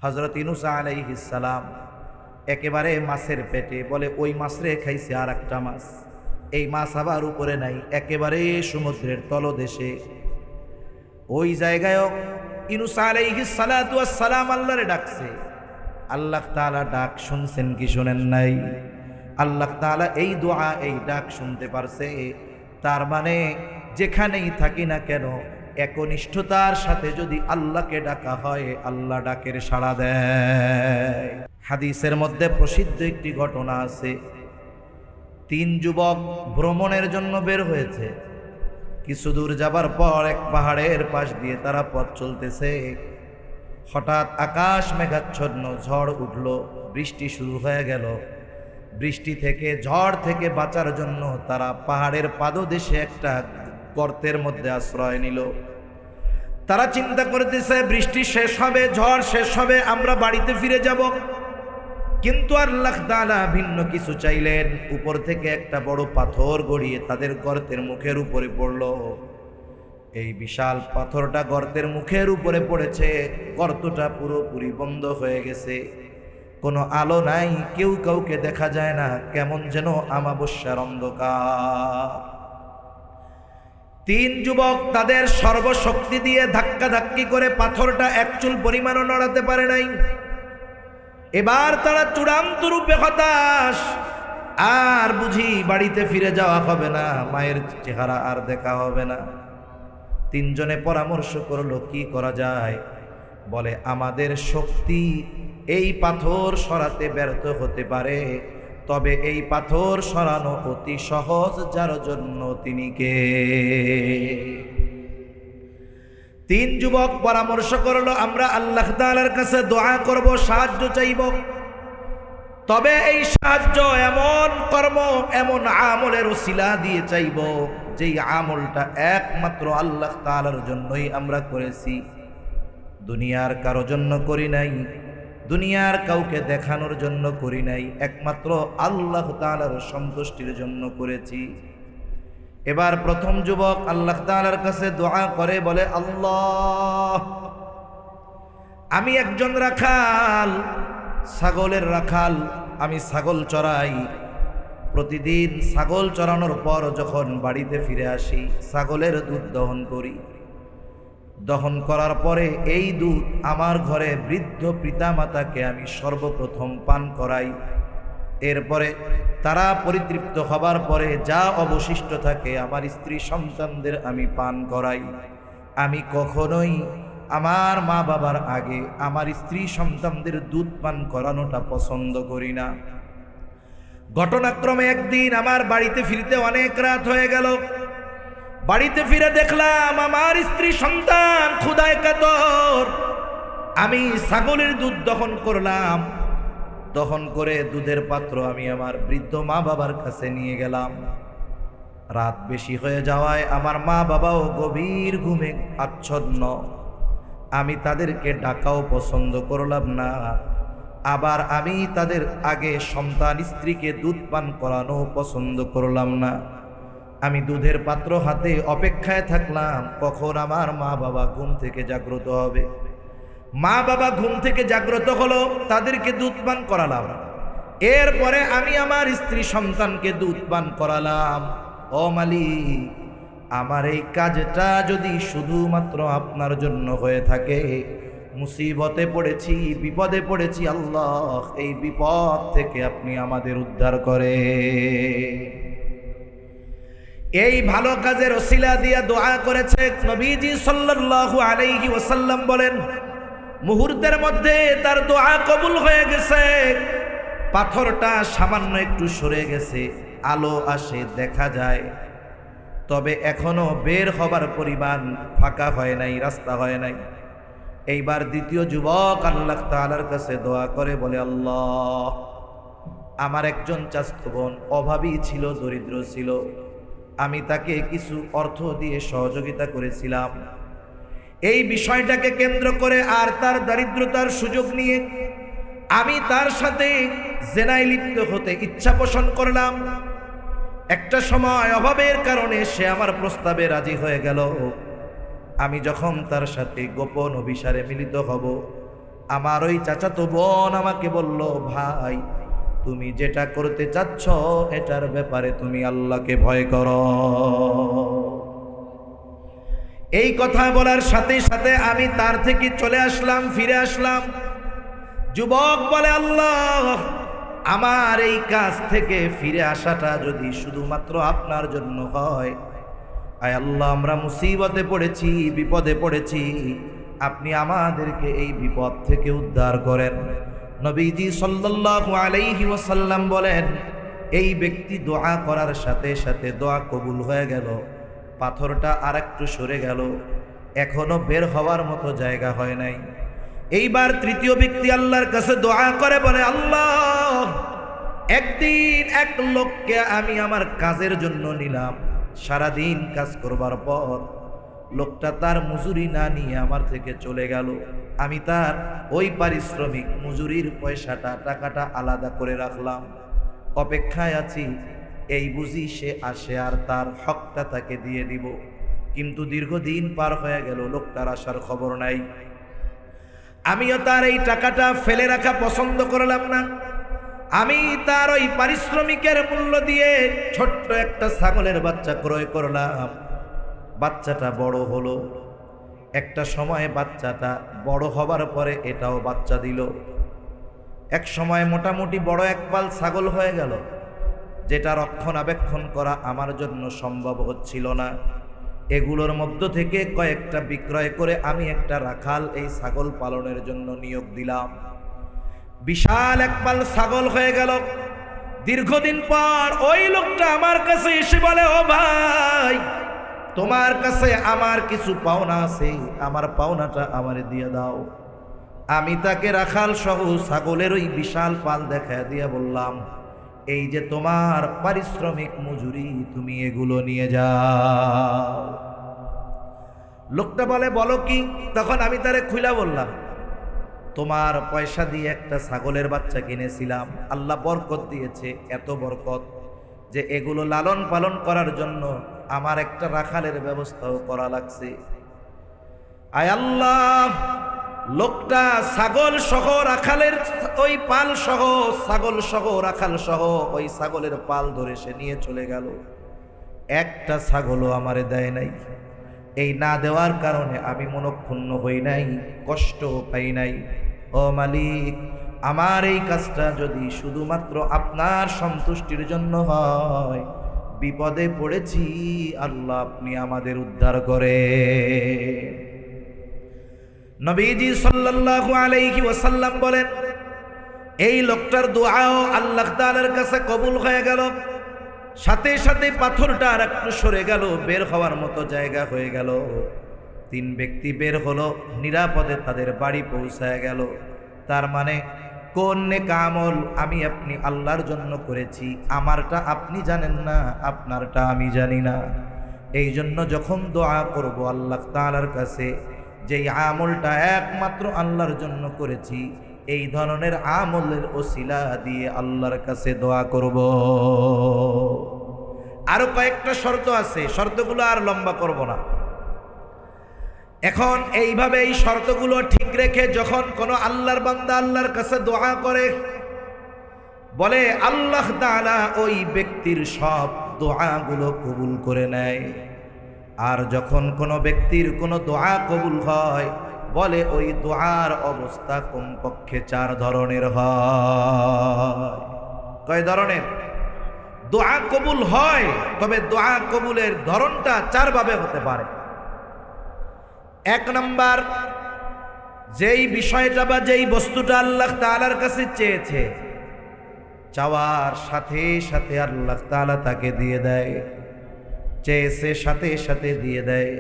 হযরত ইউনূস আলাইহিস সালাম একেবারে মাছের পেটে, বলে ওই মাছ রে খাইছে আর একটা মাছ, এই মাছ আবার উপরে নাই, একেবারে সমুদ্রের তলদেশে। ওই জায়গায় ইউনূস আলাইহিস সালাতু ওয়াস সালাম আল্লাহরে ডাকছে। আল্লাহ তাআলা ডাক শুনছেন কি শুনেন নাই? আল্লাহ তাআলা এই দোয়া, এই ডাক শুনতে পারছে। তার মানে যেখানেই থাকি না কেন একনিষ্ঠতার সাথে যদি আল্লাহকে ডাকা হয়, আল্লাহ ডাকের সাড়া দেয়। হাদিসের মধ্যে প্রসিদ্ধ একটি ঘটনা আছে। 3 যুবক ভ্রমণের জন্য বের হয়েছে। কিছু দূর যাবার পর এক পাহাড়ের পাশ দিয়ে তারা পথ চলতেছে। হঠাৎ আকাশ মেঘাচ্ছন্ন, ঝড় উঠল, বৃষ্টি শুরু হয়ে গেল। বৃষ্টি থেকে, ঝড় থেকে বাঁচার জন্য তারা পাহাড়ের পাদদেশে একটা গর্তের মধ্যে আশ্রয় নিল। তারা চিন্তা করতেছে বৃষ্টি শেষ হবে, ঝড় শেষ হবে, আমরা বাড়িতে ফিরে যাব। কিন্তু আল্লাহ তাআলা ভিন্ন কিছু চাইলেন। উপর থেকে একটা বড় পাথর গড়িয়ে তাদের গর্তের মুখের উপরে পড়ল। এই বিশাল পাথরটা গর্তের মুখের উপরে পড়েছে। গর্তটা পুরোপুরি বন্ধ হয়ে গেছে, কোনো আলো নাই, কেউ কাউকে দেখা যায় না, কেমন যেন আমাবস্যার অন্ধকার। 3 যুবক তাদের সর্বশক্তি দিয়ে ধাক্কাধাক্কি করে পাথরটা এক চুল পরিমাণও নড়াতে পারে নাই। এবার তারা চূড়ান্ত রূপে হতাশ। আর বুঝি বাড়িতে ফিরে যাওয়া হবে না, মায়ের চেহারা আর দেখা হবে না। 3 জনে পরামর্শ করলো কি করা যায়। বলে আমাদের শক্তি এই পাথর সরাতে ব্যর্থ হতে পারে, তবে এই পাথর সরানো অতি সহজ, যার জন্য তিনি কে? 3 যুবক পরামর্শ করলো আমরা আল্লাহ তাআলার কাছে দোয়া করব, সাহায্য চাইব। তবে এই সাহায্য এমন কর্ম, এমন আমলের ওসিলা দিয়ে চাইব যেই আমলটা একমাত্র আল্লাহ তাআলার জন্যই আমরা করেছি, দুনিয়ার কারো জন্য করি নাই, দুনিয়ার কাউকে দেখানোর জন্য করি নাই, একমাত্র আল্লাহ তাআলার সন্তুষ্টির জন্য করেছি। এবার প্রথম যুবক আল্লাহ তাআলার কাছে দোয়া করে, বলে আল্লাহ, আমি একজন রাখাল, ছাগলের রাখাল, আমি ছাগল চড়াই। প্রতিদিন ছাগল চড়ানোর পর যখন বাড়িতে ফিরে আসি, ছাগলের দুধ দহন করি। দহন করার পরে এই দুধ আমার ঘরে বৃদ্ধ পিতামাতাকে আমি সর্বপ্রথম পান করাই। এরপরে তারা পরিতৃপ্ত হবার পরে যা অবশিষ্ট থাকে আমার স্ত্রী সন্তানদের আমি পান করাই। আমি কখনোই আমার মা বাবার আগে আমার স্ত্রী সন্তানদের দুধ পান করানোটা পছন্দ করি না। ঘটনাক্রমে একদিন আমার বাড়িতে ফিরতে অনেক রাত হয়ে গেল। বাড়িতে ফিরে দেখলাম আমার স্ত্রী সন্তান ক্ষুধায় কাতর। আমি ছাগলের দুধ দহন করলাম। দহন করে দুধের পাত্র আমি আমার বৃদ্ধ মা বাবার কাছে নিয়ে গেলাম। রাত বেশি হয়ে যাওয়ায় আমার মা বাবাও গভীর ঘুমে আচ্ছন্ন। আমি তাদেরকে ডাকাও পছন্দ করলাম না, আবার আমি তাদের আগে সন্তান স্ত্রীকে দুধ পান করানো পছন্দ করলাম না। আমি দুধের পাত্র হাতে অপেক্ষায় থাকলাম কখন আমার মা বাবা ঘুম থেকে জাগ্রত হবে। মা বাবা ঘুম থেকে জাগ্রত হলো, তাদেরকে দুধ পান করালাম। এরপরে আমি আমার স্ত্রী সন্তানকে দুধ পান করালাম। ও মালিক, আমার এই কাজটা যদি শুধুমাত্র আপনার জন্য হয়ে থাকে, মুসিবতে পড়েছি, বিপদে পড়েছি, আল্লাহ এই বিপদ থেকে আপনি আমাদের উদ্ধার করে। এই ভালো কাজের ওসিলা দিয়া দোয়া করেছে। নবীজি সাল্লাল্লাহু আলাইহি ওয়াসাল্লাম বলেন, মুহূর্তের মধ্যে তার দোয়া কবুল হয়ে গেছে। পাথরটা সামান্য একটু সরে গেছে, আলো আসে, দেখা যায়, তবে এখনো বের হবার পরিমাণ ফাঁকা হয় নাই, রাস্তা হয় নাই। এইবার দ্বিতীয় যুবক আল্লাহ তাআলার কাছে দোয়া করে, বলে আল্লাহ, আমার একজন চাচাতো বোন অভাবী ছিল, দরিদ্র ছিল, আমি তাকে কিছু অর্থ দিয়ে সহযোগিতা করেছিলাম। এই বিষয়টাকে কেন্দ্র করে আর তার দারিদ্রতার সুযোগ নিয়ে আমি তার সাথে জেনায় লিপ্ত হতে ইচ্ছা পোষণ করলাম। একটা সময় অভাবের কারণে সে আমার প্রস্তাবে রাজি হয়ে গেল। আমি যখন তার সাথে গোপন অভিসারে মিলিত হব, আমার ওই চাচাতো বোন আমাকে বলল, ভাই তুমি যেটা করতে চাচ্ছ এটার ব্যাপারে তুমি আল্লাহকে ভয় করো। এই কথা বলার সাথে সাথে আমি তার থেকে চলে আসলাম, ফিরে আসলাম। যুবক বলে, আল্লাহ, আমার এই কাজ থেকে ফিরে আসাটা যদি শুধুমাত্র আপনার জন্য হয়, আয় আল্লাহ, আমরা মুসিবতে পড়েছি, বিপদে পড়েছি, আপনি আমাদেরকে এই বিপদ থেকে উদ্ধার করেন। নবীজি সাল্লাল্লাহু আলাইহি ওয়াসাল্লাম বলেন, এই ব্যক্তি দোয়া করার সাথে সাথে দোয়া কবুল হয়ে গেল। পাথরটা আরেকটু সরে গেল, এখনো বের হওয়ার মতো জায়গা হয় নাই। এইবার তৃতীয় ব্যক্তি আল্লাহর কাছে দোয়া করে, বলে, আল্লাহ, একদিন এক লোককে আমি আমার কাজের জন্য নিলাম, সারাদিন কাজ করবার পর লোকটা তার মজুরি না নিয়ে আমার থেকে চলে গেল। আমি তার ওই পারিশ্রমিক মজুরির পয়সাটা, টাকাটা আলাদা করে রাখলাম, অপেক্ষায় আছি, এই বুঝি সে আসে আর তার হকটা তাকে দিয়ে দিব। কিন্তু দীর্ঘদিন পার হয়ে গেল, লোকটার আসার খবর নাই। আমিও তার এই টাকাটা ফেলে রাখা পছন্দ করলাম না। আমি তার ওই পারিশ্রমিকের মূল্য দিয়ে ছোট্ট একটা ছাগলের বাচ্চা ক্রয় করলাম। বাচ্চাটা বড় হলো, একটা সময় বাচ্চাটা বড় হবার পরে এটাও বাচ্চা দিল। এক সময় মোটামুটি বড় এক পাল ছাগল হয়ে গেল, যেটা রক্ষণাবেক্ষণ করা আমার জন্য সম্ভব হচ্ছিল না। এগুলোর মধ্য থেকে কয়েকটা বিক্রয় করে আমি একটা রাখাল এই ছাগল পালনের জন্য নিয়োগ দিলাম। বিশাল এক পাল ছাগল হয়ে গেল। দীর্ঘদিন পর ওই লোকটা আমার কাছে এসে বলে, ও ভাই, তোমার কাছে আমার কিছু পাওনা আছে, আমার পাওনাটা আমারে দিয়ে দাও। আমি তাকে রাখাল সহ ছাগলের ওই বিশাল পাল দেখা দিয়ে বললাম, এই যে তোমার পারিশ্রমিক মজুরি, তুমি এগুলো নিয়ে যাও। লোকটা বলে, বলো কি? তখন আমি তারে খুইলা বললাম, তোমার পয়সা দিয়ে একটা ছাগলের বাচ্চা কিনেছিলাম, আল্লাহ বরকত দিয়েছে, এত বরকত যে এগুলো লালন পালন করার জন্য আমার একটা রাখালের ব্যবস্থাও করা লাগছে। আয় আল্লাহ, লোকটা ছাগল সহ রাখালের ওই পাল সহ, ছাগল সহ রাখাল সহ ওই ছাগলের পাল ধরে সে নিয়ে চলে গেল। একটা ছাগলও আমারে দেয় নাই। এই না দেওয়ার কারণে আমি মনক্ষুণ্ণ হই নাই, কষ্ট পাই নাই। ও মালিক, আমার এই কাজটা যদি শুধুমাত্র আপনার সন্তুষ্টির জন্য হয়, বিপদে পড়েছি, আল্লাহ আপনি আমাদের উদ্ধার করে। নবীজি সাল্লাল্লাহু আলাইহি ওয়াসাল্লাম বলেন, এই লোকটার দোয়াও আল্লাহ তাআলার কাছে কবুল হয়ে গেল। সাথে সাথে পাথরটা আর একটু সরে গেল, বের হওয়ার মতো জায়গা হয়ে গেল। তিন ব্যক্তি বের হলো, নিরাপদে তাদের বাড়ি পৌঁছায় গেল। তার মানে কোন নেক আমল আমি আপনি আল্লাহর জন্য করেছি, আমারটা আপনি জানেন না, আপনারটা আমি জানি না। এই জন্য যখন দোয়া করব আল্লাহ তাআলার কাছে, যেই আমলটা একমাত্র আল্লাহর জন্য করেছি, এই ধরনের আমলের ওসিলা দিয়ে আল্লাহর কাছে দোয়া করব। আরো কয়েকটা শর্ত আছে, শর্তগুলো আর লম্বা করব না। এখন এইভাবে এই শর্তগুলো ঠিক রেখে যখন কোনো আল্লাহর বান্দা আল্লাহর কাছে দোয়া করে, বলে আল্লাহ তাআলা ওই ব্যক্তির সব দোয়াগুলো কবুল করে নেয়। আর যখন কোনো ব্যক্তির কোনো দোয়া কবুল হয়, বলে ওই দোয়ার অবস্থা কমপক্ষে 4 ধরনের হয়। কয় ধরনের? দোয়া কবুল হয়, তবে দোয়া কবুলের ধরনটা 4 ভাবে হতে পারে। 1 নাম্বার, যেই বিষয়টা বা যেই বস্তুটা আল্লাহ তাআলার কাছে চেয়েছে, চাওয়ার সাথে সাথে আল্লাহ তাআলা তাকে দিয়ে দেয়। চেয়েছে সাথে সাথে দিয়ে দেয়।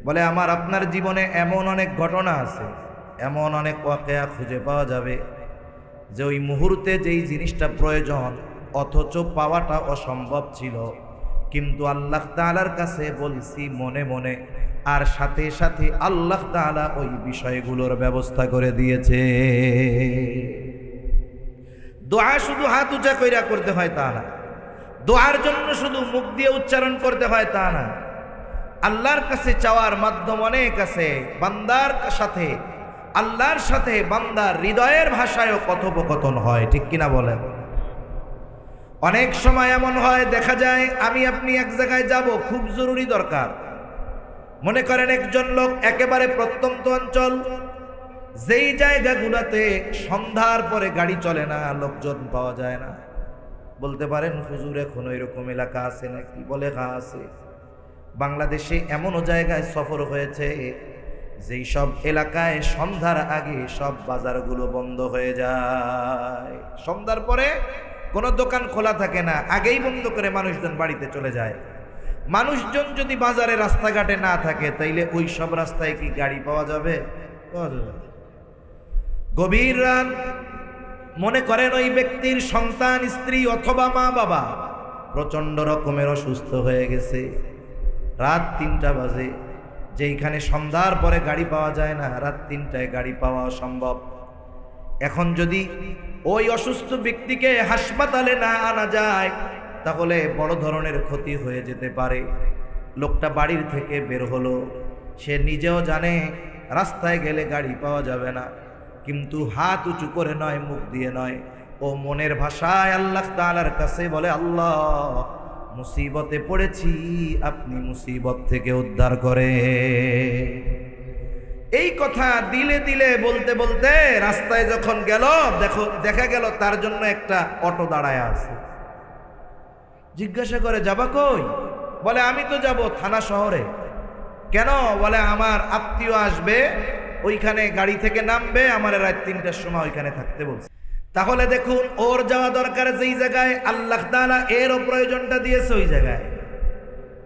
বলে আমার আপনার জীবনে এমন অনেক ঘটনা আছে, এমন অনেক ওয়াকিয়া খুঁজে পাওয়া যাবে যে ওই মুহূর্তে যেই জিনিসটা প্রয়োজন অথচ পাওয়াটা অসম্ভব ছিল, কিন্তু আল্লাহ তাআলার কাছে বলছি মনে মনে, আর সাথে সাথে আল্লাহ তাআলা ওই বিষয়গুলোর ব্যবস্থা করে দিয়েছে। দোয়া শুধু হাত উঁচা কইরা করতে হয় তা না, দোয়ার জন্য শুধু মুখ দিয়ে উচ্চারণ করতে হয় তা না। আল্লাহর কাছে চাওয়ার মাধ্যম অনেক আছে। বান্দার সাথে আল্লাহর সাথে বান্দার হৃদয়ের ভাষায়ও কথোপকথন হয়, ঠিক কিনা বলেন? অনেক সময় এমন হয়, দেখা যায় আমি আপনি এক জায়গায় যাব, খুব জরুরি দরকার। মনে করেন একজন লোক একেবারে প্রত্যন্ত অঞ্চল, যেই জায়গাগুলোতে সন্ধ্যার পরে গাড়ি চলে না, লোকজন পাওয়া যায় না। বলতে পারেন হুজুর এখন এরকম এলাকা আছে নাকি? বলে হ্যাঁ আছে। বাংলাদেশে এমনও জায়গায় সফর হয়েছে যেই সব এলাকায় সন্ধ্যার আগে সব বাজারগুলো বন্ধ হয়ে যায়। সন্ধ্যার পরে কোনো দোকান খোলা থাকে না, আগেই বন্ধ করে মানুষজন বাড়িতে চলে যায়। মানুষজন যদি বাজারে রাস্তাঘাটে না থাকে, তাইলে ওই সব রাস্তায় কি গাড়ি পাওয়া যাবে? পাওয়া যাবে। গভীর রাত, মনে করেন ওই ব্যক্তির সন্তান, স্ত্রী অথবা মা বাবা প্রচন্ড রকমের অসুস্থ হয়ে গেছে, রাত ৩টা বাজে। যেইখানে সন্ধ্যার পরে গাড়ি পাওয়া যায় না, রাত ৩টায় গাড়ি পাওয়া অসম্ভব। এখন যদি ওই অসুস্থ ব্যক্তিকে হাসপাতালে না আনা যায়, তাহলে বড় ধরনের ক্ষতি হয়ে যেতে পারে। লোকটা বাড়ির থেকে বের হলো, সে নিজেও জানে রাস্তায় গেলে গাড়ি পাওয়া যাবে না, কিন্তু হাত উঁচু করে নয়, মুখ দিয়ে নয়, ও মনের ভাষায় আল্লাহ তাআলার কাছে বলে, আল্লাহ মুসিবতে পড়েছি, আপনি মুসিবত থেকে উদ্ধার করে। এই কথা দিলে দিলে বলতে বলতে রাস্তায় যখন গেল, দেখা গেল তার জন্য একটা অটো দাঁড়ায় আছে। জিজ্ঞাসা করে, যাবা কই? বলে আমি তো যাব থানা শহরে। কেন? বলে আমার আত্মীয় আসবে, ওইখানে গাড়ি থেকে নামবে, আমার রাত ৩টার সময় ওইখানে থাকতে বলছে। তাহলে দেখুন, ওর যাওয়া দরকার যেই জায়গায়, আল্লাহ তাআলা এরও প্রয়োজনটা দিয়েছে ওই জায়গায়।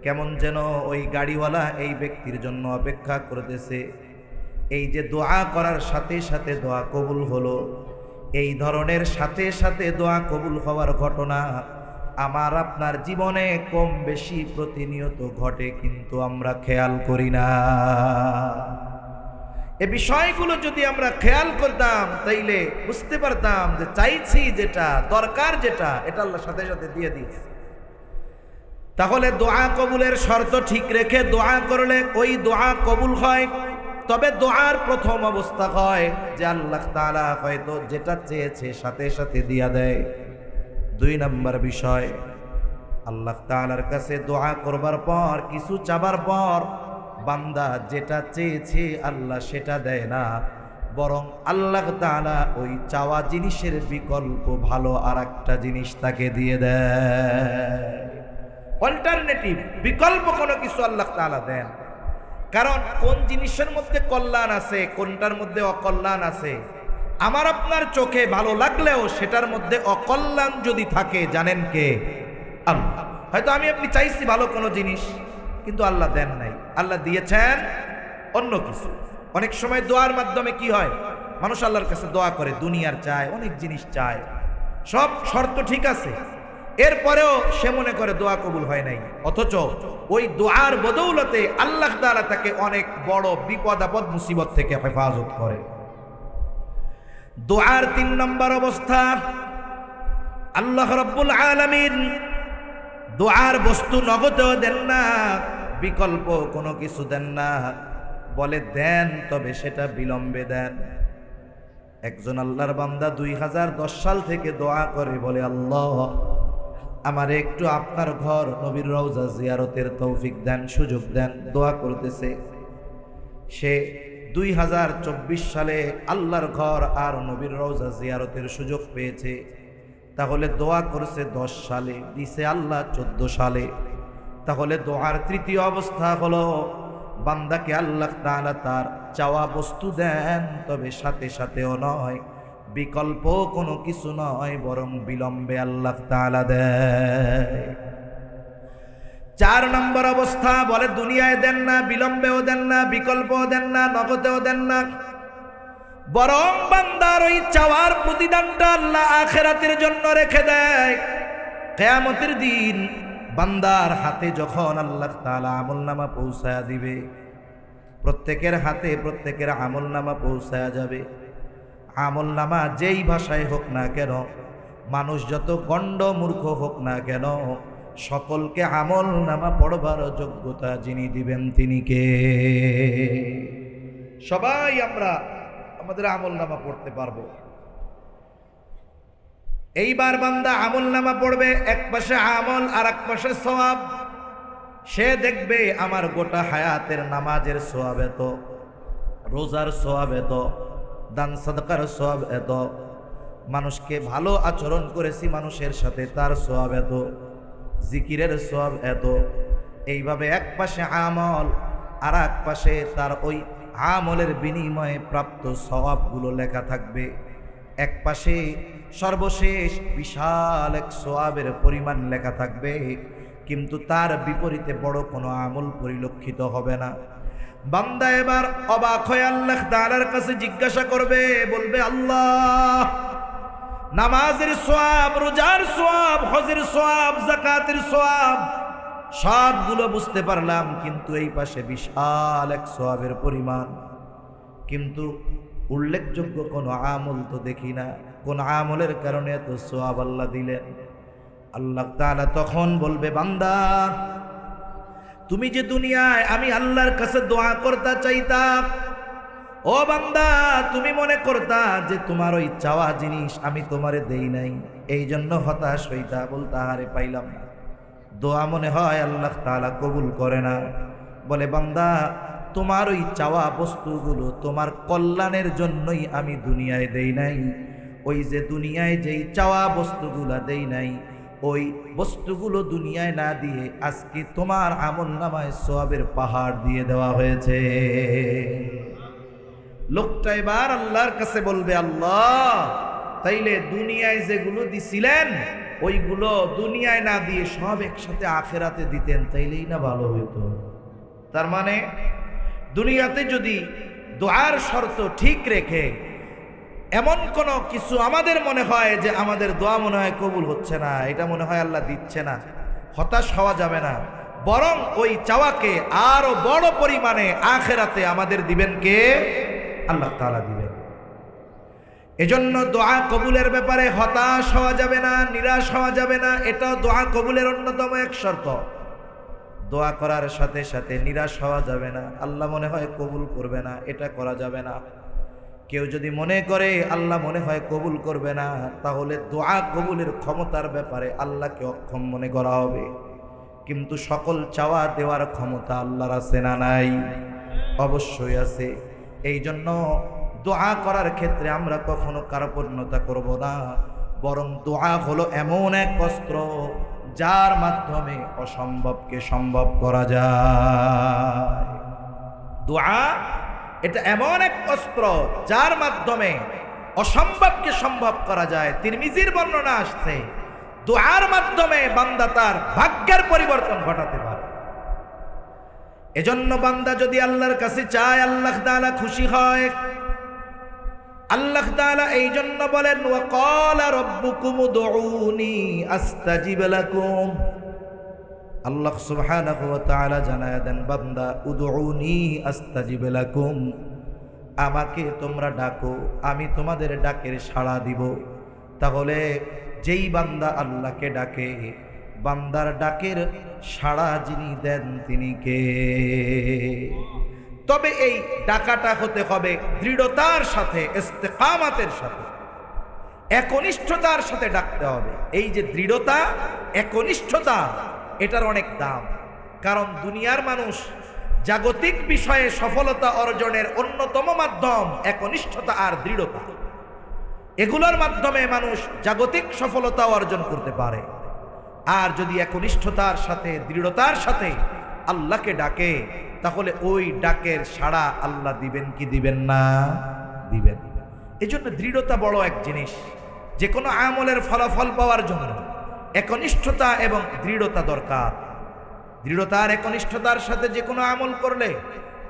কেমন যেন ওই গাড়িওয়ালা এই ব্যক্তির জন্য অপেক্ষা করতেছে। এই যে দোয়া করার সাথে সাথে দোয়া কবুল হলো, এই ধরনের সাথে সাথে দোয়া কবুল হওয়ার ঘটনা আমার আপনার জীবনে কম বেশি প্রতিনিয়ত ঘটে, কিন্তু আমরা খেয়াল করি না। এই বিষয়গুলো যদি আমরা খেয়াল করতাম, তাইলে বুঝতে পারতাম যে চাইছি যেটা, দরকার যেটা, এটা আল্লাহ সাথে সাথে দিয়ে দিয়েছে। তাহলে দোয়া কবুলের শর্ত ঠিক রেখে দোয়া করলে ওই দোয়া কবুল হয়। তবে দোয়ার প্রথম অবস্থা হয় যে আল্লাহ তাআলা হয়তো যেটা চেয়েছে সাথে সাথে দিয়া দেয়। ২ নম্বর বিষয়, আল্লাহ তাআলার কাছে দোয়া করবার পর, কিছু চাবার পর বান্দা যেটা চেয়েছে আল্লাহ সেটা দেয় না, বরং আল্লাহ তাআলা ওই চাওয়া জিনিসের বিকল্প ভালো আর একটা জিনিস তাকে দিয়ে দেয়। অল্টারনেটিভ, বিকল্প কোনো কিছু আল্লাহ তাআলা দেন। কারণ কোন জিনিসের মধ্যে কল্যাণ আছে, কোনটার মধ্যে অকল্যাণ আছে, আমার আপনার চোখে ভালো লাগলেও সেটার মধ্যে অকল্যাণ যদি থাকে, জানেন কে? আল্লাহ। হয়তো আমি আপনি চাইছি ভালো কোনো জিনিস, কিন্তু আল্লাহ দেন নাই, আল্লাহ দিয়েছেন অন্য কিছু। অনেক সময় দোয়ার মাধ্যমে কি হয়, মানুষ আল্লাহর কাছে দোয়া করে, দুনিয়ার চায়, অনেক জিনিস চায়, সব শর্ত ঠিক আছে, এরপরেও সে মনে করে দোয়া কবুল হয় নাই। অথচ ওই দোয়ার বদৌলতে আল্লাহ তাআলা তাকে অনেক বড় বিপদ আপদ মুসিবত থেকে হেফাজত করে। দোয়ার ৩ নম্বর অবস্থা, আল্লাহ রাব্বুল আলামিন দোয়ার বস্তু নগদেও দেন না, বিকল্প কোনো কিছু দেন না, বলে দেন তবে সেটা বিলম্বে দেন। একজন আল্লাহর বান্দা ২০১০ সাল থেকে দোয়া করে, বলে আল্লাহ আমার একটু আপনার ঘর নবীর রওজা জিয়ারতের তৌফিক দেন, সুযোগ দেন। দোয়া করতেছে, সে ২০২৪ সালে আল্লাহর ঘর আর নবীর রওজা জিয়ারতের সুযোগ পেয়েছে। তাহলে দোয়া করছে ১০ সালে, দিছে আল্লাহ ১৪ সালে। তাহলে দোয়ার ৩য় অবস্থা হলো বান্দাকে আল্লাহ তাআলা তার চাওয়া বস্তু দেন, তবে সাথে সাথেও নয়, বিকল্প কোনো কিছু নয়, বরং বিলম্বে আল্লাহ তাআলা দেয়। ৪ নম্বর অবস্থা, বলে দুনিয়ায় দেন না, বিলম্বেও দেন না, বিকল্পও দেন না, নগদেও দেন না, বরং বান্দার ওই চাওয়ার প্রতিদানটা আল্লাহ আখিরাতের জন্য রেখে দেয়। কিয়ামতের দিন বান্দার হাতে যখন আল্লাহ তাআলা আমলনামা পৌঁছায়া দিবে, প্রত্যেকের হাতে প্রত্যেকের আমলনামা পৌঁছায়া যাবে। আমলনামা যেই ভাষায় হোক না কেন, মানুষ যত গণ্ড মূর্খ হোক না কেন, সকলকে আমলনামা পড়বার যোগ্যতা যিনি দিবেন তিনি কে? সবাই আমরা আমাদের আমলনামা পড়তে পারবো। এইবার বান্দা আমলনামা পড়বে, এক পাশে আমল আর এক পাশে সওয়াব। সে দেখবে আমার গোটা হায়াতের নামাজের সওয়াব এত, রোজার সওয়াব এত, দান সাদকার সওয়াব এত, মানুষকে ভালো আচরণ করেছি মানুষের সাথে তার সওয়াব এত, জিকিরের সওয়াব এত। এইভাবে এক পাশে আমল আর এক পাশে তার ওই আমলের বিনিময়ে প্রাপ্ত সওয়াবগুলো লেখা থাকবে। এক পাশে সর্বশেষ বিশাল এক সওয়াবের পরিমাণ লেখা থাকবে, কিন্তু তার বিপরীতে বড় কোনো আমল পরিলক্ষিত হবে না। বান্দা এবার অবাক হয়ে আল্লাহ তাআলার কাছে জিজ্ঞাসা করবে, বলবে আল্লাহ, নামাজের সওয়াব, রোজার সওয়াব, হজের সওয়াব, যাকাতের সওয়াব সবগুলো বুঝতে পারলাম, কিন্তু এই পাশে বিশাল এক সওয়াবের পরিমাণ, কিন্তু উল্লেখযোগ্য কোনো আমল তো দেখি না। কোন আমলের কারণে এত সওয়াব আল্লাহ দিলেন? আল্লাহ তাআলা তখন বলবে, বান্দা, তুমি যে দুনিয়ায় আমি আল্লাহর কাছে দোয়া করতে চাইতা, ও বান্দা, তুমি মনে করতা যে তোমার ওই চাওয়া জিনিস আমি তোমারে দেই নাই, এই জন্য হতাশ হইতা, বলতা আরে পাইলাম না। দোয়া মনে হয় আল্লাহ তাআলা কবুল করে না। বলে, বান্দা, তোমার ওই চাওয়া বস্তুগুলো তোমার কল্যাণের জন্যই আমি দুনিয়ায় দেই নাই। ওই যে দুনিয়ায় যেই চাওয়া বস্তুগুলা দেই নাই, ওই বস্তুগুলো দুনিয়ায় না দিয়ে আজকে তোমার আমলনামায় সওয়াবের পাহাড় দিয়ে দেওয়া হয়েছে। লোকটা এবার আল্লাহর কাছে বলবে, আল্লাহ, তাইলে দুনিয়ায় যেগুলো দিছিলেন ওইগুলো দুনিয়ায় না দিয়ে সব একসাথে আখেরাতে দিতেন, তাইলেই না ভালো হইতো। তার মানে দুনিয়াতে যদি দোয়ার শর্ত ঠিক রেখে এমন কোনো কিছু আমাদের মনে হয় যে আমাদের দোয়া মনে হয় কবুল হচ্ছে না, এটা মনে হয় আল্লাহ দিচ্ছে না, হতাশ হওয়া যাবে না, বরং ওই চাওয়াকে আরো বড় পরিমাণে আখেরাতে আমাদের দিবেন কে? আল্লাহ তাআলা দিবেন। এজন্য দোয়া কবুলের ব্যাপারে হতাশ হওয়া যাবে না, নিরাশ হওয়া যাবে না। এটাও দোয়া কবুলের অন্যতম এক শর্ত। দোয়া করার সাথে সাথে নিরাশ হওয়া যাবে না, আল্লাহ মনে হয় কবুল করবে না, এটা করা যাবে না। কেউ যদি মনে করে আল্লাহ মনে হয় কবুল করবে না, তাহলে দোয়া কবুলের ক্ষমতার ব্যাপারে আল্লাহকে অক্ষম মনে করা হবে। কিন্তু সকল চাওয়া দেওয়ার ক্ষমতা আল্লাহর আছে না নাই? অবশ্যই আছে। এই জন্য দোয়া করার ক্ষেত্রে আমরা কখনো কার্পণ্যতা করব না, বরং দোয়া হলো এমন এক অস্ত্র যার মাধ্যমে অসম্ভবকে সম্ভব করা যায়। দোয়া এটা এমন এক অস্ত্র যার মাধ্যমে অসম্ভবকে সম্ভব করা যায়। তিরমিজির বর্ণনা আসছে, দোয়ার মাধ্যমে বান্দা তার ভাগ্যের পরিবর্তন ঘটাতে পারে। এজন্য বান্দা যদি আল্লাহর কাছে চায়, আল্লাহ তাআলা খুশি হয়। আল্লাহ তাআলা এই জন্য বলেন, ওয়া ক্বালা রাব্বুকুম উদউনি আস্তাজিব লাকুম। আল্লাহ সুবহানাহু ওয়া তাআলা জানায় দেন, বান্দা, উদউনি আস্তাজিব লাকুম, আমাকে তোমরা ডাকো, আমি তোমাদের ডাকের সাড়া দিব। তাহলে যেই বান্দা আল্লাহকে ডাকে, বান্দার ডাকের সাড়া যিনি দেন তিনি কে? তবে এই ডাকাটা হতে হবে দৃঢ়তার সাথে, ইস্তেকামাতের সাথে, একনিষ্ঠতার সাথে ডাকতে হবে। এই যে দৃঢ়তা, একনিষ্ঠতা, এটার অনেক দাম। কারণ দুনিয়ার মানুষ জাগতিক বিষয়ে সফলতা অর্জনের অন্যতম মাধ্যম একনিষ্ঠতা আর দৃঢ়তা। এগুলোর মাধ্যমে মানুষ জাগতিক সফলতা অর্জন করতে পারে। আর যদি একনিষ্ঠতার সাথে, দৃঢ়তার সাথে আল্লাহকে ডাকে, তাহলে ওই ডাকের সাড়া আল্লাহ দিবেন কি দিবেন না? দিবেন। এই জন্য দৃঢ়তা বড় এক জিনিস। যে কোনো আমলের ফলাফল পাওয়ার জন্য একনিষ্ঠতা এবং দৃঢ়তা দরকার। দৃঢ়তা আর একনিষ্ঠতার সাথে যে কোনো আমল করলে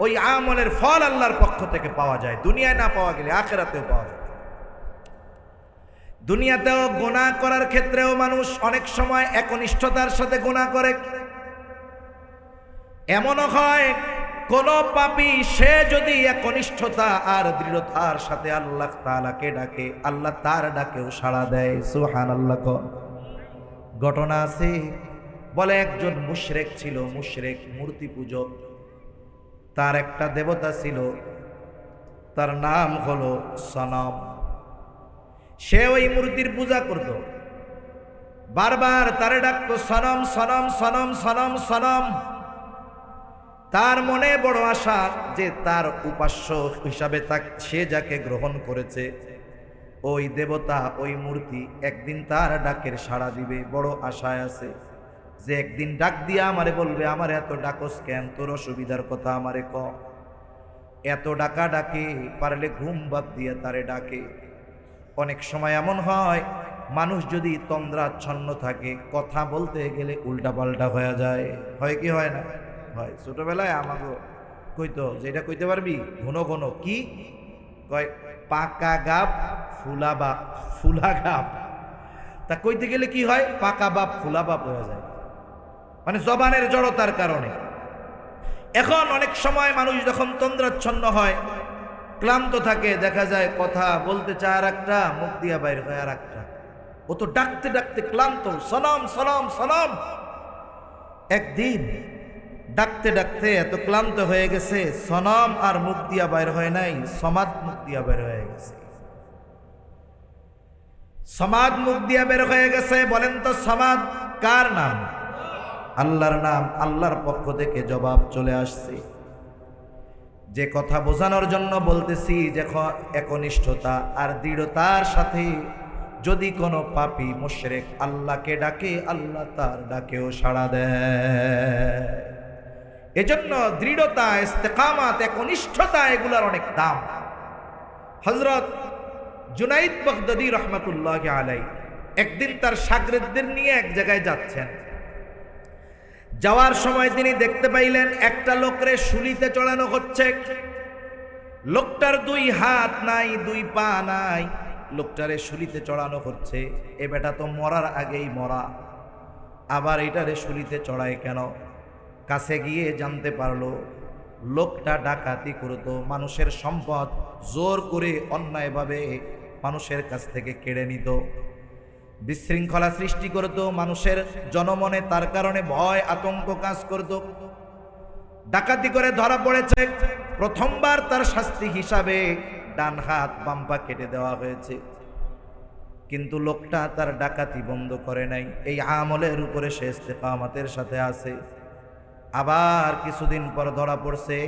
ওই আমলের ফল আল্লাহর পক্ষ থেকে পাওয়া যায়। দুনিয়ায় না পাওয়া গেলে আখিরাতেও পাওয়া যায়। দুনিয়াতেও গুনাহ করার ক্ষেত্রেও মানুষ অনেক সময় একনিষ্ঠতার সাথে গুনাহ করে। এমনও হয় কোন পাপী সে যদি একনিষ্ঠতা আর দৃঢ়তার সাথে আল্লাহ তাআলাকে ডাকে, আল্লাহ তার ডাকেও সাড়া দেয়। সুবহানাল্লাহ। ঘটনা আছে, বলে একজন মুশরিক ছিল, মুশরিক মূর্তি পূজক। তার একটা দেবতা ছিল, তার নাম হলো সনম। সে ওই মূর্তির পূজা করত, বারবার তারে ডাকতো সনম সনম সনম সনম সনম। তার মনে বড় আশা যে তার উপাস্য হিসাবে সে যাকে গ্রহণ করেছে ওই দেবতা ওই মূর্তি একদিন তার ডাকের সাড়া দিবে। বড় আশায় আছে যে একদিন ডাক দিয়া আমারে বলবে, আমার এত ডাকস কেন, তোর অসুবিধার কথা আমারে ক। এত ডাকা ডাকে, পারলে ঘুম বাদ দিয়ে তারে ডাকে। অনেক সময় এমন হয় মানুষ যদি তন্দ্রাচ্ছন্ন থাকে, কথা বলতে গেলে উল্টাপাল্টা হয়ে যায়। হয় কি হয় না? হয়। ছোটবেলায় আমাকে কইতো, যেটা কইতে পারবি ঘন ঘন কি কয়, পাকা গাব ফুলা বাপ ফুলা গাব। তা কইতে গেলে কি হয়, পাকা বাপ ফুলা বাপ হয়ে যায়, মানে জবানের জড়তার কারণে। এখন অনেক সময় মানুষ যখন তন্দ্রাচ্ছন্ন হয়, ক্লান্ত থাকে, দেখা যায় কথা বলতে চায় আর একটা, মুখ দিয়া বাইর হয় আর একটা। ও তো ডাকতে ডাকতে ক্লান্ত, সনম সনম সনম। একদিন ডাকতে ডাকতে এত ক্লান্ত হয়ে গেছে, সনম আর মুখ দিয়া বাইর হয় নাই, সমাদ মুখ দিয়া বের হয়ে গেছে। সমাদ মুখ দিয়া বের হয়ে গেছে। বলেন তো সমাদ কার নাম? আল্লাহর নাম। আল্লাহর পক্ষ থেকে জবাব চলে আসছে। যে কথা বোঝানোর জন্য বলতেছি, যে একনিষ্ঠতা আর দৃঢ়তার সাথে যদি কোনো পাপী মুশরিক আল্লাহকে ডাকে, আল্লাহ তার ডাকেও সাড়া দেয়। এজন্য দৃঢ়তা, ইস্তেকামাত, একনিষ্ঠতা এগুলার অনেক দাম। হযরত জুনাইদ বাগদাদী রহমাতুল্লাহি আলাইহি একদিন তার শাগরেদদের নিয়ে এক জায়গায় যাচ্ছেন। যাওয়ার সময় তিনি দেখতে পাইলেন একটা লোকরে শুলিতে চড়ানো হচ্ছে। লোকটার দুই হাত নাই, দুই পা নাই, লোকটারে শুলিতে চড়ানো হচ্ছে। এ বেটা তো মরার আগেই মরা, আবার এটারে শুলিতে চড়ায় কেন? কাছে গিয়ে জানতে পারলো লোকটা ডাকাতি করতো, মানুষের সম্পদ জোর করে অন্যায়ভাবে মানুষের কাছ থেকে কেড়ে নিত, বিশৃঙ্খলা সৃষ্টি করত, মানুষের জনমনে তার কারণে ভয় আতঙ্ক কাজ করত। ডাকাতি করে ধরা পড়েছে। প্রথমবার তার শাস্তি হিসাবে ডান হাত বাম পা কেটে দেওয়া হয়েছে। কিন্তু লোকটা তার ডাকাতি বন্ধ করে নাই। এই আমলের উপরে সে ইস্তেকামাতের সাথে আছে। আবার কিছুদিন পর ধরা পড়ছে,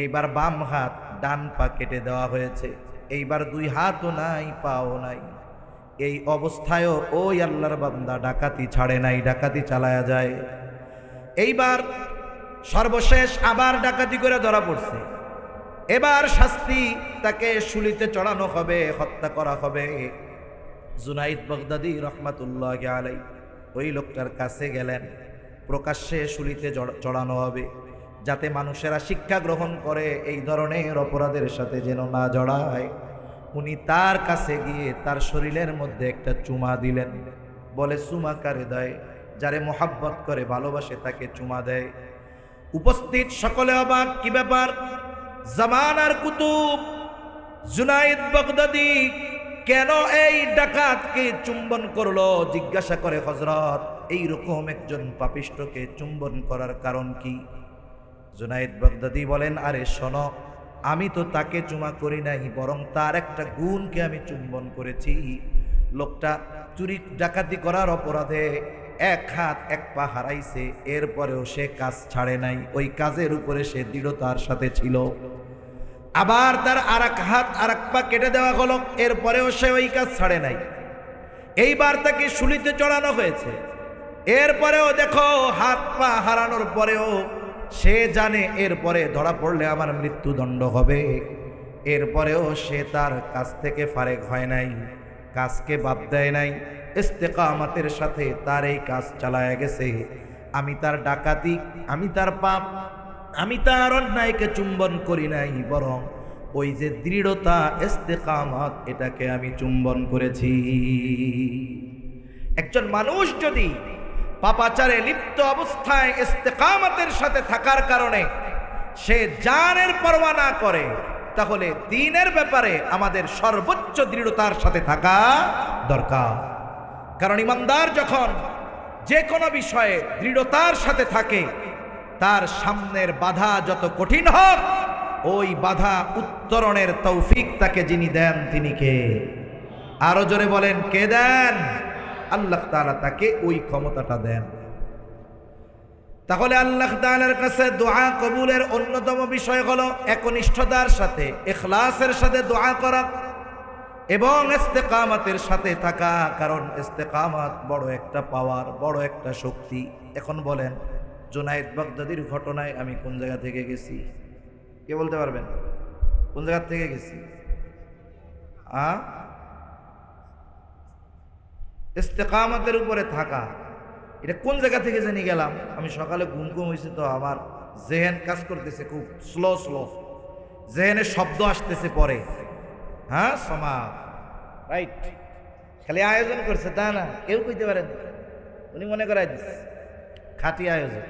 এইবার বাম হাত ডান পা কেটে দেওয়া হয়েছে। এইবার দুই হাতও নাই, পাও নাই। এই অবস্থায়ও ওই আল্লাহর বান্দা ডাকাতি ছাড়ে নাই, ডাকাতি চালায়া যায়। এইবার সর্বশেষ আবার ডাকাতি করে ধরা পড়ছে। এবার শাস্তি, তাকে শুলিতে চড়ানো হবে, হত্যা করা হবে। জুনাইদ বাগদাদী রহমাতুল্লাহি আলাইহি ওই লোকটার কাছে গেলেন, প্রকাশ্যে শুলিতে চড়ানো হবে, যাতে মানুষেরা শিক্ষা গ্রহণ করে এই ধরনের অপরাধের সাথে যেন না জড়ায়। উনি তার কাছে গিয়ে তার শরীরের মধ্যে একটা চুমা দিলেন। বলে চুমা কারে দেয়? যারে মোহাব্বত করে, ভালোবাসে, তাকে চুমা দেয়। উপস্থিত সকলে অবাক, কি ব্যাপার? জামানার কুতুব জুনাইদ বাগদাদী কেন এই ডাকাতকে চুম্বন করলো? জিজ্ঞাসা করে, হযরত এইরকম একজন পাপিষ্ঠকে চুম্বন করার কারণ কি? জুনাইদ বাগদাদী বলেন, আরে শোনো, আমি তো তাকে চুমা করি নাই, বরং তার একটা গুণকে আমি চুম্বন করেছি। লোকটা চুরি ডাকাতি করার অপরাধে এক হাত এক পা হারাইছে, এরপরেও সে কাজ ছাড়ে নাই। ওই কাজের উপরে সে দৃঢ়তার সাথে ছিল। আবার তার আর এক হাত আর এক পা কেটে দেওয়া হলো, এরপরেও সে ওই কাজ ছাড়ে নাই। এইবার তাকে শুলিতে চড়ানো হয়েছে। এরপরেও দেখো, হাত পা হারানোর পরেও সে জানে এরপরে ধরা পড়লে আমার মৃত্যুদণ্ড হবে। এরপরেও সে তার কাজ থেকে ফারেক হয় নাই, কাজকে বাদ দেয় নাই, ইস্তেকামাতের সাথে তার এই কাজ চালায়া গেছে। আমি তার ডাকাতি, আমি তার পাপ, আমি তার অন্যায়কে চুম্বন করি নাই, বরং ওই যে দৃঢ়তা, ইস্তেকামাত, এটাকে আমি চুম্বন করেছি। একজন মানুষ যদি পাপাচারে লিপ্ত অবস্থায় ইস্তেকামাতের সাথে থাকার কারণে সে জানের পরোয়া না করে, তাহলে দ্বীনের ব্যাপারে আমাদের সর্বোচ্চ দৃঢ়তার সাথে থাকা দরকার। কারণ ইমানদার যখন যে কোনো বিষয়ে দৃঢ়তার সাথে থাকে, তার সামনের বাধা যত কঠিন হোক, ওই বাধা উত্তরণের তৌফিক তাকে যিনি দেন তিনি কে? আরো জোরে বলেন, কে দেন? আল্লাহ তাআলা তাকে ওই ক্ষমতাটা দেন। তাহলে আল্লাহ তাআলার কাছে দোয়া কবুলের অন্যতম বিষয় হলো একনিষ্ঠতার সাথে, ইখলাসের সাথে দোয়া করা এবং ইস্তেকামতের সাথে থাকা। কারণ ইস্তেকামত বড় একটা পাওয়ার, বড় একটা শক্তি। এখন বলেন, জুনায়েদ বাগদাদির ঘটনায় আমি কোন জায়গা থেকে গেছি? কে বলতে পারবেন কোন জায়গা থেকে গেছি? ইস্তেকামতের উপরে থাকা, এটা কোন জায়গা থেকে জানি গেলাম? আমি সকালে ঘুম হয়েছে তো আমার জেহেন কাজ করতেছে খুব স্লো স্লো, জেহেনে শব্দ আসতেছে পরে। সমা রাইট, খালি আয়োজন করছে তা না, কেউ কইতে পারেন, উনি মনে করাই দিচ্ছে খাঁটি আয়োজক।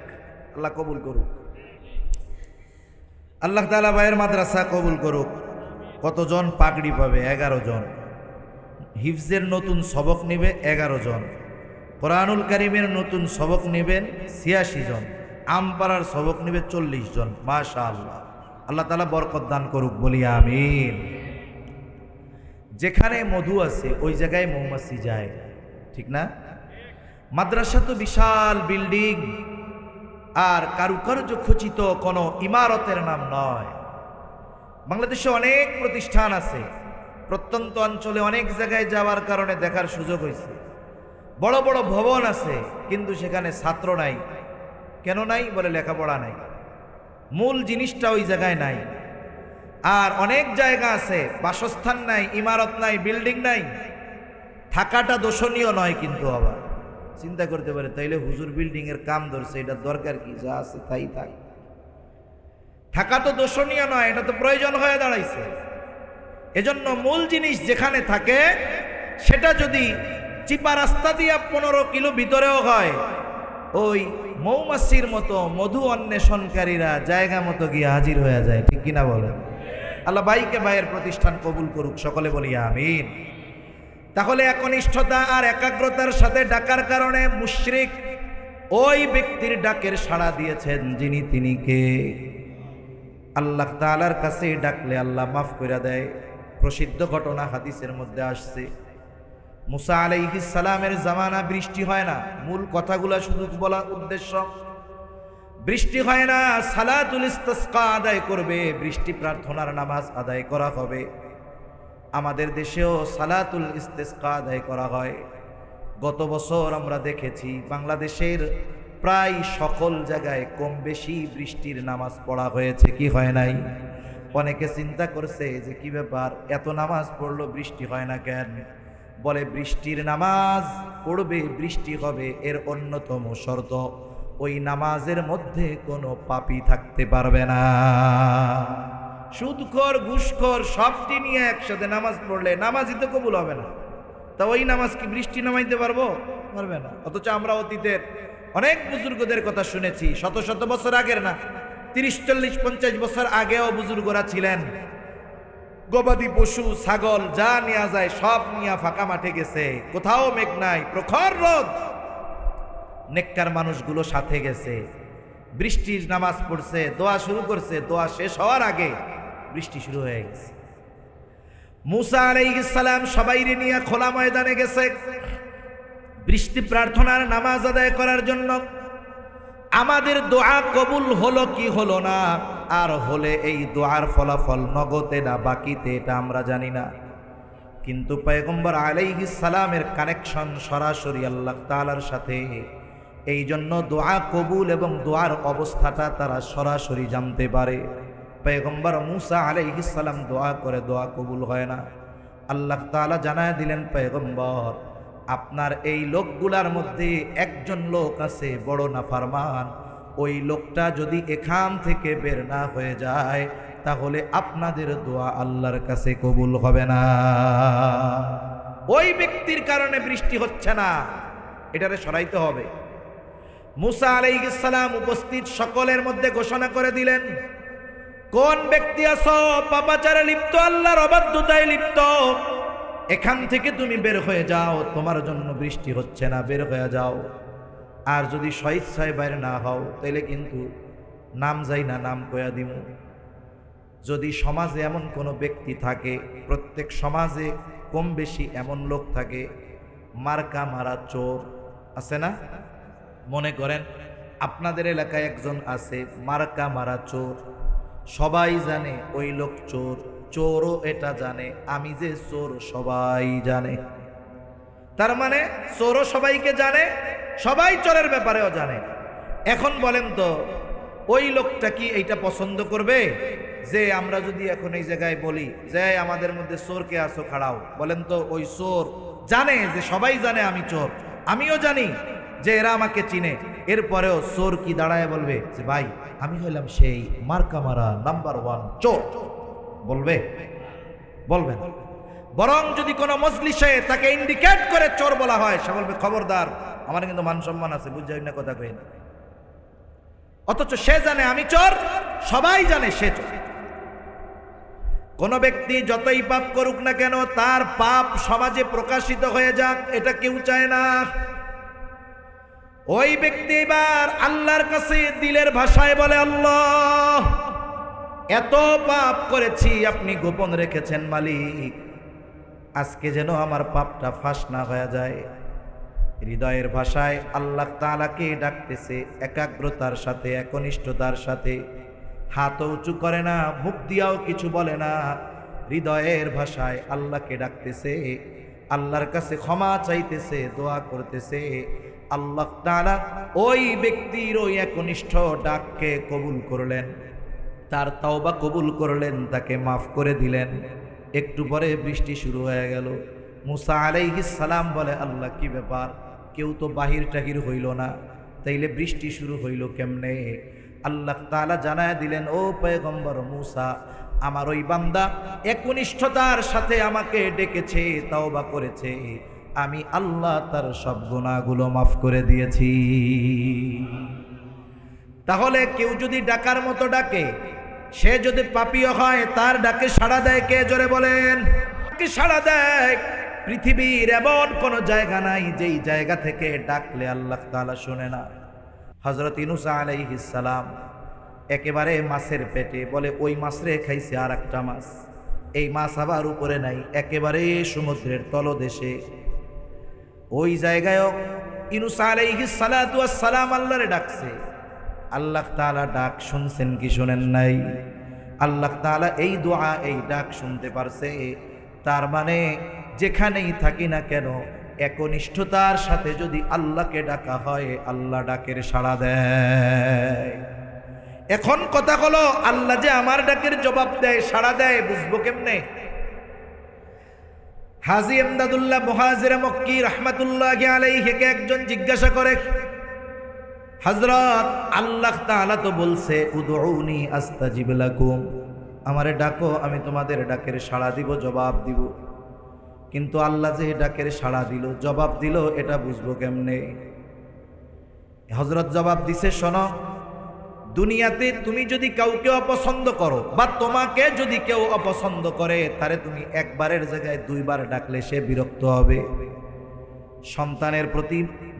আল্লাহ কবুল করুক, আল্লাহ তাআলা ভাইয়ের মাদ্রাসা কবুল করুক। কতজন পাগড়ি পাবে? 11 জন। হিফজের নতুন সবক নিবে 11 জন। কোরআনুল কারীমের নতুন সবক নেবেন 86 জন। আমপাড়ার সবক নেবে 40 জন। মাশাআল্লাহ, আল্লাহ তাআলা বরকত দান করুক, বলি আমিন। যেখানে মধু আছে ওই জায়গায় মৌমাছি যায়, ঠিক না? মাদ্রাসা তো বিশাল বিল্ডিং আর কারুকার্য খচিত কোনো ইমারতের নাম নয়। বাংলাদেশে অনেক প্রতিষ্ঠান আছে, প্রত্যন্ত অঞ্চলে অনেক জায়গায় যাওয়ার কারণে দেখার সুযোগ হয়েছে। বড় বড় ভবন আছে, কিন্তু সেখানে ছাত্র নাই। কেন নাই? বলে লেখাপড়া নাই, মূল জিনিসটা ওই জায়গায় নাই। আর অনেক জায়গা আছে বাসস্থান নাই, ইমারত নাই, বিল্ডিং নাই। থাকাটা দোষণীয় নয়, কিন্তু আবার চিন্তা করতে পারে, তাইলে হুজুর বিল্ডিং এর কাম ধরছে, এটা দরকার কি? যা আছে তাই থাক। থাকা তো দোষণীয় নয়, এটা তো প্রয়োজন হয়ে দাঁড়াইছে। এজন্য মূল জিনিস যেখানে থাকে সেটা যদি চিপা রাস্তা দিয়া 15 কিলো ভিতরেও হয়, ওই মৌমাছির মতো মধু অন্বেষণকারীরা জায়গা মতো গিয়ে হাজির হয়ে যায়, ঠিক কিনা বলেন? আল্লাহ ভাইকে ভাইয়ের প্রতিষ্ঠান কবুল করুক, সকলে বলি আমিন। তাহলে একনিষ্ঠতা আর একাগ্রতার সাথে ডাকার কারণে মুশরিক ওই ব্যক্তির ডাকের সাড়া দিয়েছেন যিনি, তিনি কে? আল্লাহ তাআলার কাছে ডাকলে আল্লাহ মাফ করে দেয়। প্রসিদ্ধ ঘটনা হাদিসের মধ্যে আসছে, মুসা আলাইহিস সালামের জামানা বৃষ্টি হয় না। মূল কথাগুলা শুধু বলা উদ্দেশ্য, বৃষ্টি হয় না, সালাতুল ইস্তিসকা আদায় করবে, বৃষ্টি প্রার্থনার নামাজ আদায় করা হবে। আমাদের দেশেও সালাতুল ইস্তিসকা আদায় করা হয়। গত বছর আমরা দেখেছি বাংলাদেশের প্রায় সকল জায়গায় কম বেশি বৃষ্টির নামাজ পড়া হয়েছে, কি হয় নাই? অনেকে চিন্তা করছে যে কি ব্যাপার, এত নামাজ পড়লো বৃষ্টি হয় না কেন? বলে বৃষ্টির নামাজ পড়বে, বৃষ্টি হবে, এর অন্যতম শর্ত ওই নামাজের মধ্যে কোনো পাপী থাকতে পারবে না। সুদখোর, ঘুষখোর সবটি নিয়ে একসাথে নামাজ পড়লে নামাজই তো কবুল হবে না। তা ওই নামাজ কি বৃষ্টি নামাইতে পারবো? পারবে না। অথচ আমরা অতীতের অনেক বুজুর্গদের কথা শুনেছি, শত শত বছর আগের না, 30, 40, 50 বছর আগেও বুজুর্গরা ছিলেন। গবাদি পশু, ছাগল যা নেওয়া যায় সব নিয়ে ফাঁকা মাঠে গেছে, কোথাও মেঘ নাই, প্রখর রোদ, নেককার মানুষগুলো সাথে গেছে, বৃষ্টির নামাজ পড়ছে, দোয়া শুরু করছে, দোয়া শেষ হওয়ার আগে বৃষ্টি শুরু হয়ে গেছে। মুসা আলাইহিস সালাম সবাইরে নিয়ে খোলা ময়দানে গেছে বৃষ্টি প্রার্থনার নামাজ আদায় করার জন্য। আমাদের দোয়া কবুল হলো কি হলো না, আর হলে এই দোয়ার ফলাফল নগদে না বাকিতে, এটা আমরা জানি না। কিন্তু পয়গম্বর আলাইহিস সালামের কানেকশন সরাসরি আল্লাহ তাআলার সাথে, এই জন্য দোয়া কবুল এবং দোয়ার অবস্থাটা তারা সরাসরি জানতে পারে। পয়গম্বর মুসা আলাইহিস সালাম দোয়া করে, দোয়া কবুল হয় না। আল্লাহ তাআলা জানায় দিলেন, পয়গম্বর আপনার এই লোকগুলার মধ্যে একজন লোক আছে বড় নাফরমান, ওই লোকটা যদি এখান থেকে বের না হয়ে যায় তাহলে আপনাদের দোয়া আল্লাহর কাছে কবুল হবে না। ওই ব্যক্তির কারণে বৃষ্টি হচ্ছে না, এটারে সরাইতে হবে। মুসা আলাইহিস সালাম উপস্থিত সকলের মধ্যে ঘোষণা করে দিলেন, কোন ব্যক্তি আছো পাপাচারে লিপ্ত, আল্লাহর অবাধ্যতায় লিপ্ত, এখান থেকে তুমি বের হয়ে যাও, তোমার জন্য বৃষ্টি হচ্ছে না, বের হয়ে যাও। আর যদি স্বেচ্ছায় বাইরে না হও তাহলে কিন্তু নাম যাই না, নাম কয়া দিমু। যদি সমাজে এমন কোনো ব্যক্তি থাকে, প্রত্যেক সমাজে কম বেশি এমন লোক থাকে, মার্কা মারা চোর আছে না? মনে করেন আপনাদের এলাকায় একজন আছে মার্কা মারা চোর, সবাই জানে ওই লোক চোর, চোরও এটা জানে আমি যে চোর সবাই জানে। তার মানে চোরও সবাইকে জানে, সবাই চোরের ব্যাপারেও জানে। এখন বলেন তো ওই লোকটা কি এইটা পছন্দ করবে যে আমরা যদি এখন এই জায়গায় বলি যে আমাদের মধ্যে চোর কে আছো খাড়াও? বলেন তো ওই চোর জানে যে সবাই জানে আমি চোর, আমিও জানি যে এরা আমাকে চিনে, এরপরেও চোর কি দাঁড়ায় বলবে যে ভাই আমি হইলাম সেই মার্কা মারা নাম্বার 1 চোর? বলবে? বলবে না। বরং যদি কোনো মজলিসে তাকে ইন্ডিকেট করে চোর বলা হয়, সে বলবে খবরদার, আমার কিন্তু মান সম্মান আছে, বুঝাই না কথা কই না। অথচ সে জানে আমি চোর, সবাই জানে সে চোর। কোন ব্যক্তি যতই পাপ করুক না কেন তার পাপ সমাজে প্রকাশিত হয়ে যাক, এটা কেউ চায় না। ওই ব্যক্তি এবার আল্লাহর কাছে দিলের ভাষায় বলে, আল্লাহ এত পাপ করেছি আপনি গোপন রেখেছেন মালিক, আজকে যেন আমার পাপটা ফাঁস না হয়ে যায়। হৃদয়ের ভাষায় আল্লাহ তাআলাকে ডাকতেছে একাগ্রতার সাথে, একনিষ্ঠতার সাথে, হাত উঁচু করে না, মুখ দিয়াও কিছু বলে না, হৃদয়ের ভাষায় আল্লাহকে ডাকতেছে, আল্লাহর কাছে ক্ষমা চাইতেছে, দোয়া করতেছে। আল্লাহ তাআলা ওই ব্যক্তির ওই একনিষ্ঠ ডাককে কবুল করলেন, তার তওবা কবুল করলেন, তাকে মাফ করে দিলেন। একটু পরে বৃষ্টি শুরু হয়ে গেল। মুসা আলাইহিস সালাম বলে, আল্লাহ কি ব্যাপার, কেউ তো বাহির টাহির হইল না, তাইলে বৃষ্টি শুরু হইল কেমনে? আল্লাহ তাআলা জানায় দিলেন, ও পয়গম্বর মুসা, আমার ওই বান্দা একনিষ্ঠতার সাথে আমাকে ডেকেছে, তওবা করেছে, আমি আল্লাহ তার সব গুনাহগুলো মাফ করে দিয়েছি। তাহলে কেউ যদি ডাকার মতো ডাকে, সে যদি পাপীও হয়, তার ডাকে সাড়া দেয় কে? জোরে বলেন। কি সাড়া দেয়? পৃথিবীর এমন কোন জায়গা নাই যেই জায়গা থেকে ডাকলে আল্লাহ তাআলা শুনে না। হযরত ইউনূস আলাইহিস সালাম একেবারে মাছের পেটে, বলে ওই মাছ রে খাইছে আর একটা মাছ, এই মাছ আবার উপরে নাই, একেবারে সমুদ্রের তলদেশে। ওই জায়গায়ও ইউনূস আলাইহিস সালাতু ওয়াস সালাম আল্লাহরে ডাকছে। আল্লাহ তাআলা ডাক শুনছেন কি শুনেন নাই? আল্লাহ তাআলা এই দোয়া, এই ডাক শুনতে পারছে। তার মানে যেখানেই থাকি না কেন একনিষ্ঠতার সাথে যদি আল্লাহকে ডাকা হয়, আল্লাহ ডাকের সাড়া দেয়। এখন কথা হলো, আল্লাহ যে আমার ডাকের জবাব দেয়, সাড়া দেয়, বুঝবো কেমনে? হাজী ইমদাদুল্লাহ মুহাজিরে মক্কি রাহমাতুল্লাহি আলাইহিকে একজন জিজ্ঞাসা করে, হযরত আল্লাহ তাআলা তো বলছে উদউনি আস্তাজিব লাকুম, আমারে ডাকো আমি তোমাদের ডাকের সাড়া দিব, জবাব দিব। কিন্তু আল্লাহ যে ডাকের সাড়া দিল, জবাব দিল, এটা বুঝবো কেমনে? হযরত জবাব দিছে, শোনো, দুনিয়াতে তুমি যদি কাউকে অপছন্দ করো বা তোমাকে যদি কেউ অপছন্দ করে, তারে তুমি একবারের জায়গায় 2 বার ডাকলে সে বিরক্ত হবে। সন্তানের প্রতি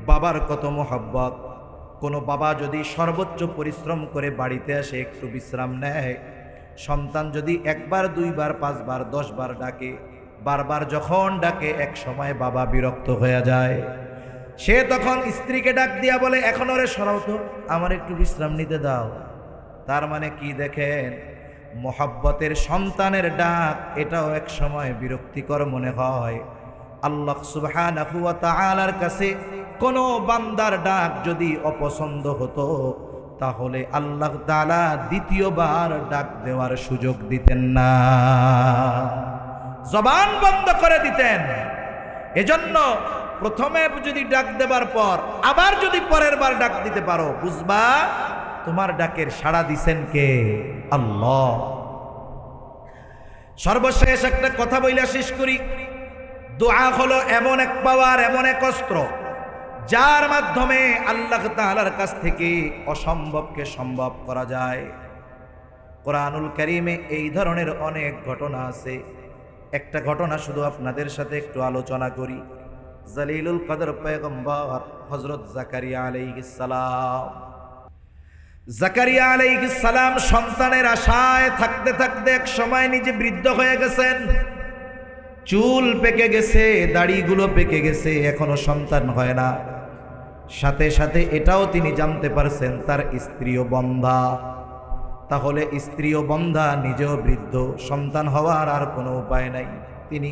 বাবার কত মহব্বত। কোনো বাবা যদি সর্বোচ্চ পরিশ্রম করে বাড়িতে আসে, একটু বিশ্রাম নেয়, সন্তান যদি 1 বার 2 বার 5 বার 10 বার ডাকে, বারবার যখন ডাকে, এক সময় বাবা বিরক্ত হয়ে যায়। সে তখন স্ত্রীকে ডাক দিয়া বলে, এখন ওরে সরাও তো, আমার একটু বিশ্রাম নিতে দাও। তার মানে কি দেখেন, মহব্বতের সন্তানের ডাক এটাও এক সময় বিরক্তিকর মনে হয়। আল্লাহ সুবহানাহু ওয়া তাআলার কাছে কোনো বান্দার ডাক যদি অপছন্দ হতো, তাহলে আল্লাহ তাআলা দ্বিতীয়বার ডাক দেওয়ার সুযোগ দিতেন না, জবান বন্ধ করে দিতেন। এজন্য প্রথমে যদি ডাক দেবার পর আবার যদি পরের বার ডাক দিতে পারো, বুঝবা তোমার ডাকের সাড়া দিছেন কে? আল্লাহ। সর্বশেষ একটা কথা বইলা শেষ করি। দোয়া হলো এমন এক পাওয়ার, এমন এক অস্ত্র, যার মাধ্যমে আল্লাহ তাআলার কাছ থেকে অসম্ভবকে সম্ভব করা যায়। কোরআনুল কারীমে এই ধরনের অনেক ঘটনা আছে। একটা ঘটনা শুধু আপনাদের সাথে একটু আলোচনা করি। জলিলুল কদর পয়গম্বর হযরত জাকারিয়া আলাইহিস সালাম জাকারিয়া আলাইহিস সালাম সন্তানের আশায় থাকতে থাকতে এক সময় নিজে বৃদ্ধ হয়ে গেছেন, চুল পেকে গেছে, দাড়িগুলো পেকে গেছে, এখনো সন্তান হয় না। সাথে সাথে এটাও তিনি জানতে পারছেন তার স্ত্রীও বন্ধা। তাহলে স্ত্রীও বন্ধা, নিজেও বৃদ্ধ, সন্তান হওয়ার আর কোনো উপায় নাই। তিনি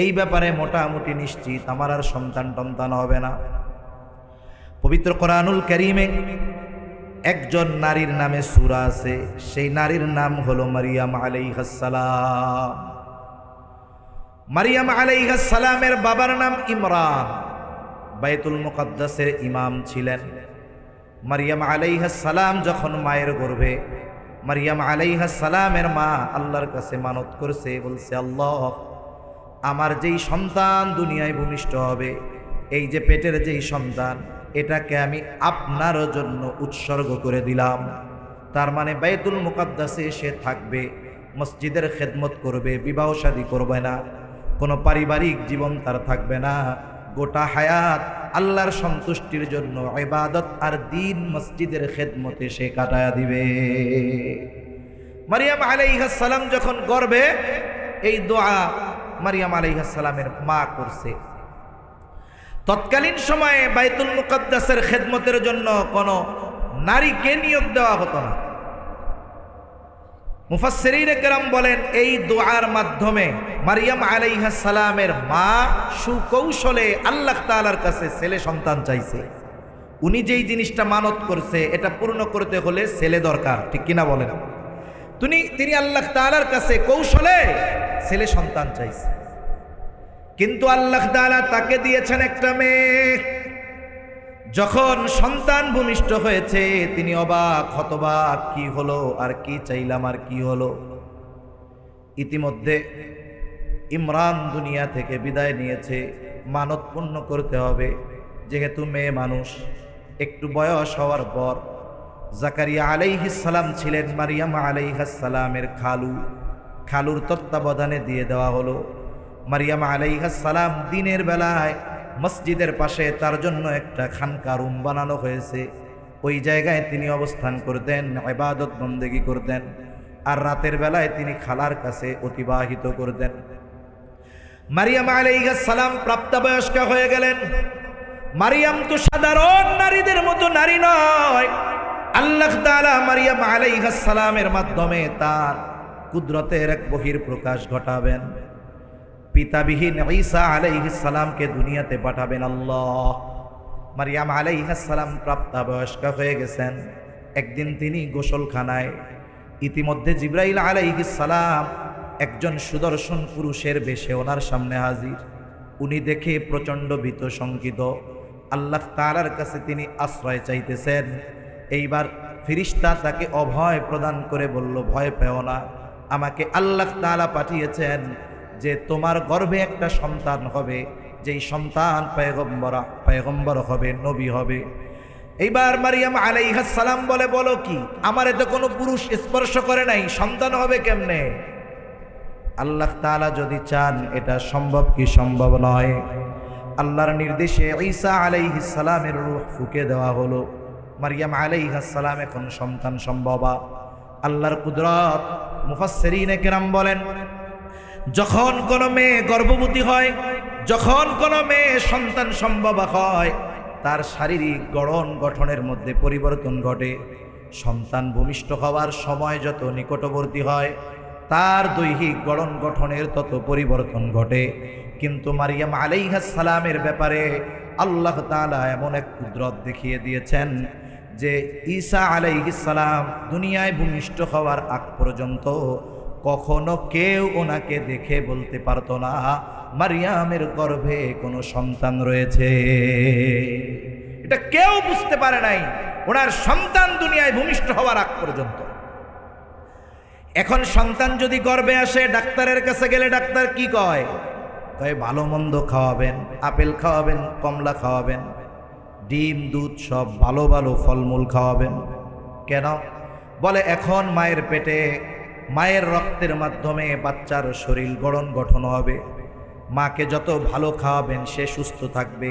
এই ব্যাপারে মোটামুটি নিশ্চিত আমার আর সন্তান হবে না। পবিত্র কোরআনুল কারীমে একজন নারীর নামে সূরা আছে, সেই নারীর নাম হলো মারিয়াম আলাইহাস সালাম। মারিয়াম আলাইহাস সালামের বাবার নাম ইমরান, বাইতুল মুকাদ্দাসের ইমাম ছিলেন। মারিয়াম আলাইহাস সালাম যখন মায়ের গর্ভে, মারিয়াম আলাইহাস সালামের মা আল্লাহর কাছে মানত করছে, বলছে, আল্লাহ, আমার যেই সন্তান দুনিয়ায় ভূমিষ্ঠ হবে, এই যে পেটের যেই সন্তান, এটাকে আমি আপনার জন্য উৎসর্গ করে দিলাম। তার মানে বাইতুল মুকাদ্দাসে সে থাকবে, মসজিদের খেদমত করবে, বিবাহ শাদী করবে না, কোনো পারিবারিক জীবন তার থাকবে না। গোটা হায়াত আল্লাহর সন্তুষ্টির জন্য ইবাদত আর দিন মসজিদের খেদমতে সে কাটায়া দিবে। মারিয়াম আলাইহিস সালাম যখন গর্ভে, এই দোয়া মারিয়াম আলাইহিস সালামের মা করছে। তৎকালীন সময়ে বাইতুল মুকাদ্দাসের খেদমতের জন্য কোনো নারীকে নিয়োগ দেওয়া হতো না। মুফাসসিরিনে কেরাম বলেন, এই দোয়ার মাধ্যমে মারিয়াম আলাইহিস সালামের মা সুকৌশলে আল্লাহ তাআলার কাছে ছেলে সন্তান চাইছে। উনি যেই জিনিসটা মানত করছে, এটা পূর্ণ করতে হলে ছেলে দরকার, ঠিক কিনা বলেন? তিনি আল্লাহ তাআলার কাছে কৌশলে ছেলে সন্তান চাইছে, কিন্তু আল্লাহ তাআলা তাকে দিয়েছেন একটা মেয়ে। যখন সন্তান ভূমিষ্ঠ হয়েছে, তিনি অবাক হতবাক, কি হলো, আর কি চাইলাম আর কি হলো। ইতিমধ্যে ইমরান দুনিয়া থেকে বিদায় নিয়েছে, মানত পূর্ণ করতে হবে। যেহেতু মেয়ে মানুষ, একটু বয়স হওয়ার পর জাকারিয়া আলাইহিস সালাম ছিলেন মারিয়াম আলাইহিস সালামের খালুর তত্ত্বাবধানে দিয়ে দেওয়া হলো। মারিয়াম আলাইহিস সালাম দিনের বেলায় মসজিদের পাশে তার জন্য একটা খানকা রুম বানানো হয়েছে, ওই জায়গায় তিনি অবস্থান করতেন, ইবাদত বন্দেগী করতেন, আর রাতের বেলায় তিনি খালার কাছে অতিবাহিত করতেন। মারিয়াম আলাইহিস সালাম প্রাপ্তবয়স্কা হয়ে গেলেন। মারিয়াম তো সাধারণ নারীদের মতো নারী নয়। আল্লাহ তাআলা মারিয়াম আলাইহিস সালামের মাধ্যমে তার কুদরতের এক বহিঃপ্রকাশ ঘটাবেন। পিতাবিহীন ঈসা আলাইহিস সালামকে দুনিয়াতে পাঠাবেন আল্লাহ। মারিয়াম আলাইহিস সালাম প্রাপ্তবয়স্কা হয়ে গেছেন। একদিন তিনি গোসলখানায়, ইতিমধ্যে জিবরাইল আলাইহিস সালাম একজন সুদর্শন পুরুষের বেশে ওনার সামনে হাজির। উনি দেখে প্রচণ্ড ভীত শঙ্কিত, আল্লাহ তাআলার কাছে তিনি আশ্রয় চাইতেছেন। এইবার ফেরেশতা তাকে অভয় প্রদান করে বলল, ভয় পেও না, আমাকে আল্লাহ তাআলা পাঠিয়েছেন যে তোমার গর্ভে একটা সন্তান হবে, যেই সন্তান পয়গম্বর হবে, নবী হবে। এইবার মারিয়াম আলাইহিস সালাম বলে, বলো কি, আমারে তো কোনো পুরুষ স্পর্শ করে নাই, সন্তান হবে কেমনে? আল্লাহ তাআলা যদি চান, এটা সম্ভব কি সম্ভব নয়। আল্লাহর নির্দেশে ঈসা আলাইহিস সালামের রূহ ফুঁকে দেওয়া হলো। মারিয়াম আলাইহিস সালাম এখন সন্তান সম্ভবা। আল্লাহর কুদরত। মুফাসসিরিনে কেরাম বলেন, যখন কোনো মেয়ে গর্ভবতী হয়, যখন কোনো মেয়ে সন্তান সম্ভবা হয়, তার শারীরিক গঠনের মধ্যে পরিবর্তন ঘটে। সন্তান ভূমিষ্ঠ হওয়ার সময় যত নিকটবর্তী হয়, তার দৈহিক গঠনের তত পরিবর্তন ঘটে। কিন্তু মারিয়াম আলাইহিস সালামের ব্যাপারে আল্লাহ তাআলা এমন এক কুদরত দেখিয়ে দিয়েছেন যে ঈসা আলাইহিস সালাম দুনিয়ায় ভূমিষ্ঠ হওয়ার আগ পর্যন্ত কখনো কেউ ওনাকে দেখে বলতে পারতো না মারিয়ামের গর্ভে কোনো সন্তান রয়েছে। এটা কেউ বুঝতে পারে নাই ওনার সন্তান দুনিয়ায় ভূমিষ্ঠ হওয়ার আগ পর্যন্ত। এখন সন্তান যদি গর্ভে আসে, ডাক্তারের কাছে গেলে ডাক্তার কি কয়? ভালো মন্দ খাওয়াবেন, আপেল খাওয়াবেন, কমলা খাওয়াবেন, ডিম দুধ সব ভালো ভালো ফলমূল খাওয়াবেন। কেন? বলে এখন মায়ের পেটে মায়ের রক্তের মাধ্যমে বাচ্চার শরীর গঠন হবে। মাকে যত ভালো খাওয়াবেন সে সুস্থ থাকবে,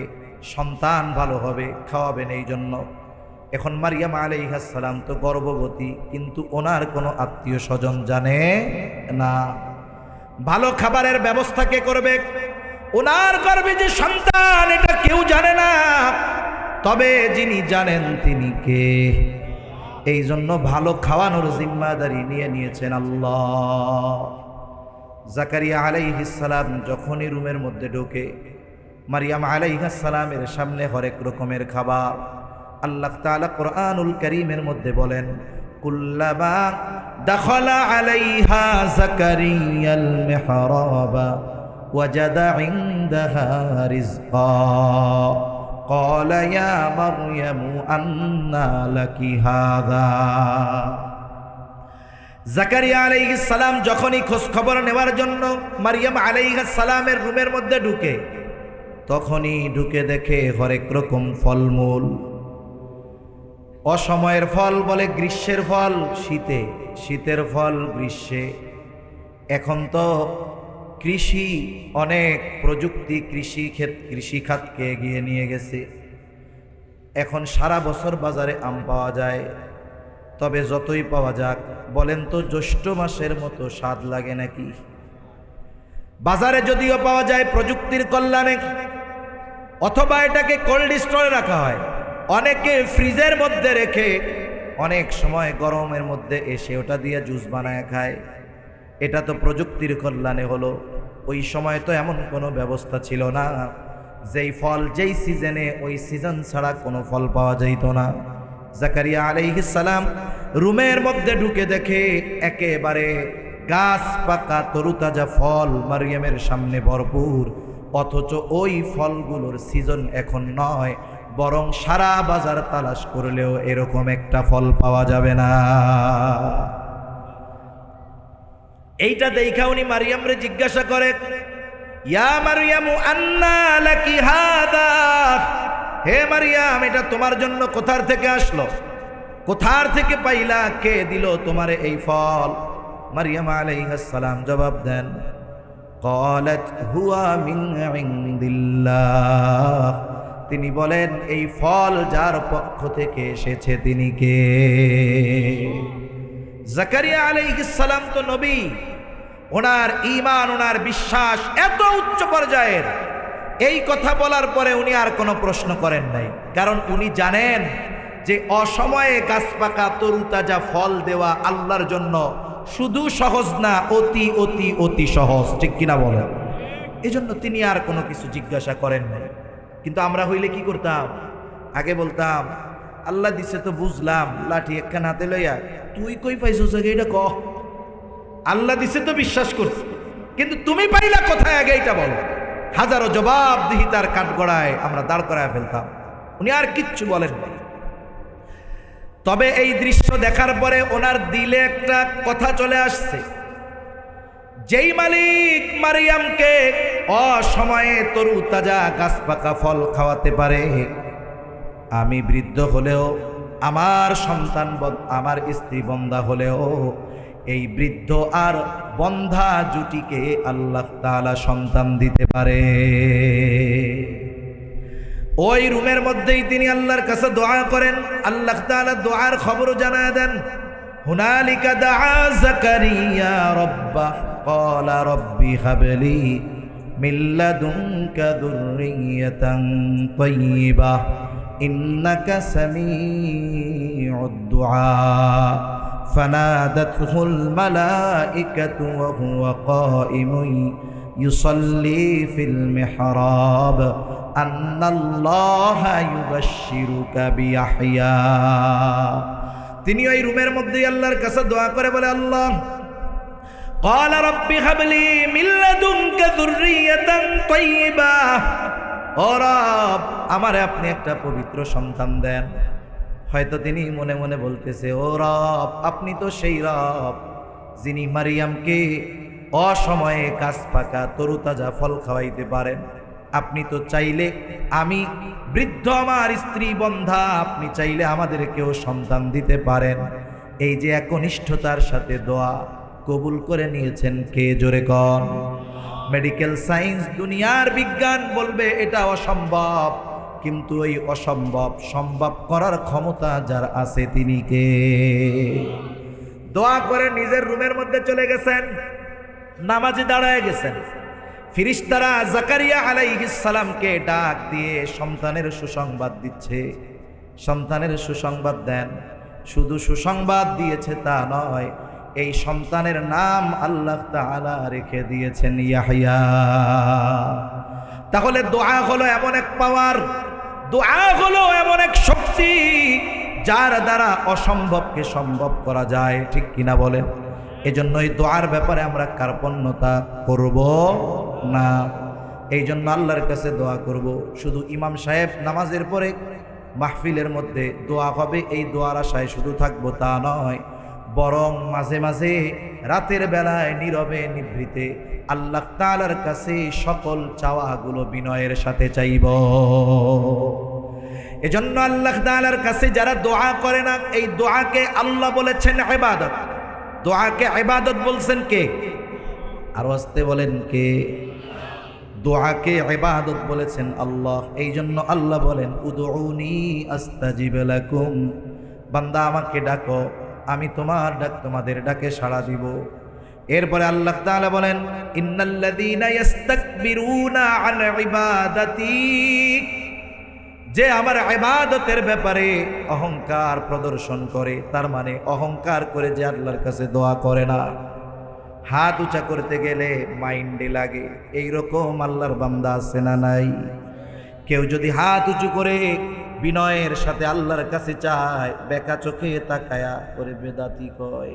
সন্তান ভালো হবে, খাওয়াবেন। এই জন্য এখন মারিয়াম আলাইহিস সালাম তো গর্ভবতী, কিন্তু ওনার কোনো আত্মীয় স্বজন জানে না। ভালো খাবারের ব্যবস্থা কে করবে? ওনার গর্ভে যে সন্তান এটা কেউ জানে না, তবে যিনি জানেন তিনি কে? এই জন্য ভালো খাওয়ানোর জিম্মাদারি নিয়ে নিয়েছেন আল্লাহ। জাকারিয়া আলাইহিস সালাম যখনই রুমের মধ্যে ঢোকে, মারিয়াম আলাইহিস সালামের সামনে হরেক রকমের খাবার। আল্লাহ তাআলা কোরআনুল কারীমের মধ্যে বলেন, কুল্লামা দাখালা আলাইহা জাকারিয়াল মিহরাবা ওয়াজাদা ইনদাহা রিজকা ক্বালা ইয়া মারইয়ামু আন্না লাকি হাযা। জাকারিয়া আলাইহিস সালাম যখনই খোঁজ খবর নেওয়ার জন্য মারিয়াম আলাইহিস সালামের রুমের মধ্যে ঢুকে, তখনই ঢুকে দেখে হরেক রকম ফলমূল। অসময়ের ফল বলে গ্রীষ্মের ফল শীতে, শীতের ফল গ্রীষ্মে। এখন তো কৃষি অনেক প্রযুক্তি কৃষি খাতকে এগিয়ে নিয়ে গেছে। এখন সারা বছর বাজারে আম পাওয়া যায়। তবে যতই পাওয়া যাক, বলেন তো জ্যৈষ্ঠ মাসের মতো স্বাদ লাগে নাকি? বাজারে যদিও পাওয়া যায় প্রযুক্তির কল্যাণে, অথবা এটাকে কোল্ড স্টোরে রাখা হয়, অনেকে ফ্রিজের মধ্যে রেখে অনেক সময় গরমের মধ্যে এসে ওটা দিয়ে জুস বানায় খায়। এটা তো প্রযুক্তির কল্যাণে হলো। ওই সময় তো এমন কোনো ব্যবস্থা ছিল না, যেই ফল যেই সিজনে ওই সিজন ছাড়া কোনো ফল পাওয়া যেত না। জাকারিয়া আলাইহিস সালাম রুমের মধ্যে ঢুকে দেখে একেবারে গাছ পাকা তরুতাজা ফল মারিয়ামের সামনে ভরপুর, অথচ ওই ফলগুলোর সিজন এখন নয়, বরং সারা বাজার তালাশ করলেও এরকম একটা ফল পাওয়া যাবে না। এইটা দেখা উনি মারিয়ামরে জিজ্ঞাসা করে, ইয়া মারিয়ামু আন্না লাকি হাদা, হে মারিয়াম এটা তোমার জন্য কোথার থেকে আসলো, কোথার থেকে পাইলা, কে দিল তোমারে এই ফল? মারিয়াম আলাইহিস সালাম জবাব দেন, ক্বালাত হুয়া মিন ইনদিল্লাহ, তিনি বলেন এই ফল যার পক্ষ থেকে এসেছে তিনি কে? জাকারিয়া আলাইহিস সালাম তো নবী, ওনার ঈমান ওনার বিশ্বাস এত উচ্চ পর্যায়ের, এই কথা বলার পরে উনি আর কোনো প্রশ্ন করেন নাই, কারণ উনি জানেন যে অসময়ে গাছ পাকা তরুতাজা ফল দেওয়া আল্লাহর জন্য শুধু সহজ না, অতি অতি অতি সহজ, ঠিক কিনা বলেন? এই জন্য তিনি আর কোনো কিছু জিজ্ঞাসা করেন নাই। কিন্তু আমরা হইলে কি করতাম? আগে বলতাম আল্লাহ দিছে তো বুঝলাম, লাঠি একখান হাতে লইয়া তুই কই পাইছিস আগে এটা কহ। আল্লাহ দিছে তো বিশ্বাস করছি, কিন্তু তুমি পাইলা কোথায় আগে এটা বলো। হাজারো জবাব দিহি তার কাঠগড়ায় আমরা দাঁড় করায় ফেলতাম। উনি আর কিচ্ছু বলেন না। তবে এই দৃশ্য দেখার পরে ওনার দিলে একটা কথা চলে আসছে, যেই মালিক মারিয়ামকে অসময়ে তরু তাজা গাছ পাকা ফল খাওয়াতে পারে, আমি বৃদ্ধ হলেও, আমার সন্তান আমার স্ত্রী বন্ধা হলেও, এই বৃদ্ধ আর বন্ধা জুটিকে আল্লাহ তাআলা সন্তান দিতে পারে। ওই রুমের মধ্যেই তিনি আল্লাহর কাছে দোয়া করেন। আল্লাহ তাআলা দোয়ার খবর জানায় দেন, হুনালিকা দাআ জাকারিয়া রাব্বাহ ক্বালা রাব্বি হাবলি মিন লাদুনকা যুররিয়াতান তাইয়্যিবাহ ইন্নাকা সামিউদ দুআ ফানাদাতহুল মালাইকাতু ওয়া হুয়া কাইমুন ইউসাল্লি ফিল মিহরাব আন্নাল্লাহা ইউবাশশিরুকা বিয়াহইয়া। তিনি ওই রুমের মধ্যেই আল্লাহর কাছে দোয়া করে বলে, আল্লাহ ক্বালা রাব্বি হাবলি মিন লাদুনকা যুররিয়াতান তাইয়্যিবাহ, ও রব আমারে আপনি একটা পবিত্র সন্তান দেন। হয়তো তিনি মনে মনে বলতেছে, ও রব আপনি তো সেই রব যিনি মারিয়ামকে অসময়ে গাছ পাকা তরুতাজা ফল খাওয়াইতে পারেন। আপনি তো চাইলে, আমি বৃদ্ধ আমার স্ত্রী বন্ধা, আপনি চাইলে আমাদেরকেও সন্তান দিতে পারেন। এই যে একনিষ্ঠতার সাথে দোয়া কবুল করে নিয়েছেন কে? জোরে কন। মেডিকেল সায়েন্স দুনিয়ার বিজ্ঞান বলবে এটা অসম্ভব, কিন্তু এই অসম্ভব সম্ভব করার ক্ষমতা যার আছে তিনি কে? দোয়া করে নিজের রুমের মধ্যে চলে গেছেন, নামাজে দাঁড়ায় গেছেন। ফেরেশতারা জাকারিয়া আলাইহিস সালামকে ডাক দিয়ে সন্তানের সুসংবাদ দিচ্ছে। সন্তানের সুসংবাদ দেন। শুধু সুসংবাদ দিয়েছে তা নয়, এই সন্তানের নাম আল্লাহ তাআলা রেখে দিয়েছেন ইয়াহইয়া। তাহলে দোয়া হলো এমন এক পাওয়ার, দোয়া হলো এমন এক শক্তি যার দ্বারা অসম্ভবকে সম্ভব করা যায়, ঠিক কিনা বলেন? এজন্য এই দোয়ার ব্যাপারে আমরা কার্পণ্যতা করব না। এই জন্য আল্লাহর কাছে দোয়া করব। শুধু ইমাম সাহেব নামাজের পরে মাহফিলের মধ্যে দোয়া হবে এই দোয়ার আশায় শুধু থাকবো তা নয়, বরং মাঝে মাঝে রাতের বেলায় নীরবে নিভৃতে আল্লাহ তাআলার কাছে সকল চাওয়াগুলো বিনয়ের সাথে চাইব। এজন্য আল্লাহ তাআলার কাছে যারা দোয়া করে না, এই দোয়াকে আল্লাহ বলেছেন ইবাদত। দোয়াকে ইবাদত বলছেন কে? আরো আসতে বলেন কে? দোয়াকে ইবাদত বলেছেন আল্লাহ। এই জন্য আল্লাহ বলেন উদউনি আস্তাজিব লাকুম, বান্দা আমাকে ডাকো, আমি তোমার ডাক তোমাদের ডাকে সাড়া দিব। এরপরে আল্লাহ তাআলা বলেন ইন্নাল্লাযীনা ইস্তাকবিরুনা আন ইবাদাতি, যে আমার ইবাদতের ব্যাপারে অহংকার প্রদর্শন করে, তার মানে অহংকার করে যে আল্লাহর কাছে দোয়া করে না, হাত উঁচা করতে গেলে মাইন্ডে লাগে, এইরকম আল্লাহর বান্দা আছে না নাই? কেউ যদি হাত উঁচু করে বিনয়ের সাথে আল্লাহর কাছে চায়, বেকা চোখে তাকায়া করে বেদাতি কয়,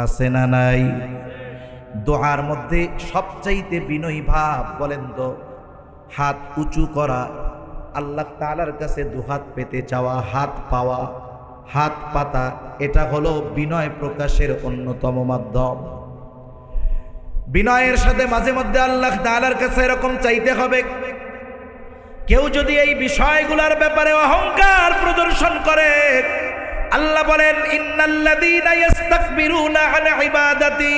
আছে না নাই? দোয়ার মধ্যে সবচাইতে বিনয়ী ভাব বলেন তো হাত উঁচু করা, আল্লাহ তাআলার কাছে দুহাত পেতে চাওয়া, হাত পাওয়া, হাত পাতা, এটা হলো বিনয় প্রকাশের অন্যতম মাধ্যম। বিনয়ের সাথে মাঝে মধ্যে আল্লাহ তাআলার কাছে এরকম চাইতে হবে। কেউ যদি এই বিষয়গুলোর ব্যাপারে অহংকার প্রদর্শন করে, আল্লাহ বলেন ইন্নাল্লাযীনা ইস্তাকবিরুনা আন ইবাদাতি,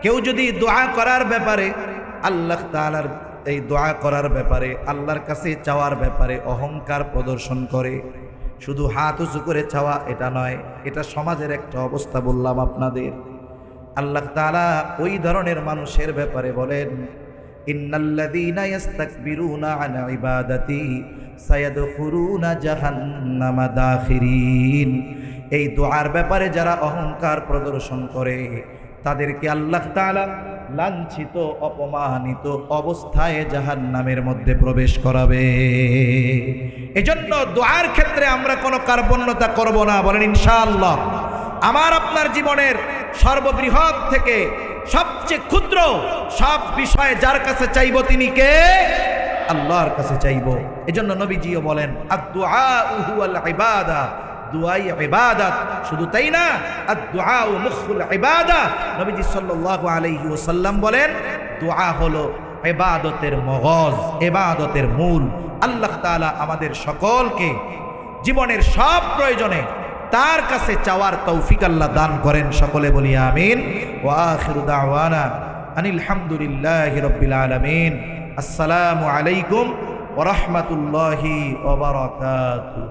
কেউ যদি দোয়া করার ব্যাপারে আল্লাহ তাআলার এই দোয়া করার ব্যাপারে আল্লাহর কাছে চাওয়ার ব্যাপারে অহংকার প্রদর্শন করে, শুধু হাত উঁচু করে চাওয়া এটা নয়, এটা সমাজের একটা অবস্থা বললাম আপনাদের। আল্লাহ তাআলা ওই ধরনের মানুষের ব্যাপারে বলেন ইন্নাল্লাযীনা ইস্তাকবিরুনা আন ইবাদাতি সায়াদখুলুনা জাহান্নামা দাখিরিন, এই দোয়ার ব্যাপারে যারা অহংকার প্রদর্শন করে তাদেরকে আল্লাহ তাআলা লাঞ্ছিত অপমানিত অবস্থায় জাহান্নামের মধ্যে প্রবেশ করাবে। এজন্য দোয়ার ক্ষেত্রে আমরা কোনো কার্পণ্যতা করব না, বলেন ইনশাআল্লাহ। আমার আপনার জীবনের সর্ববৃহৎ থেকে সবচেয়ে ক্ষুদ্র সব বিষয়ে যার কাছে চাইব তিনি কে? আল্লাহর কাছে চাইব। এজন্য নবীজিও বলেন আদ-দুআউ হুয়াল ইবাদা, দুআই ইবাদত। শুধু তাই না, আদ-দুআউ মুখুল ইবাদা। নবীজি সাল্লাল্লাহু আলাইহি ওয়াসাল্লাম বলেন দোয়া হলো ইবাদতের মগজ, ইবাদতের মূল। আল্লাহ তাআলা আমাদের সকলকে জীবনের সব প্রয়োজনে তার কাছে চাওয়ার তৌফিক আল্লাহ দান করেন। সকলে বলি আমিন। ওয়া আখিরু দাওয়ানা আনিল হামদুলিল্লাহি রাব্বিল আলামিন। আসসালামু আলাইকুম ওয়া রাহমাতুল্লাহি ওয়া বারাকাতুহু।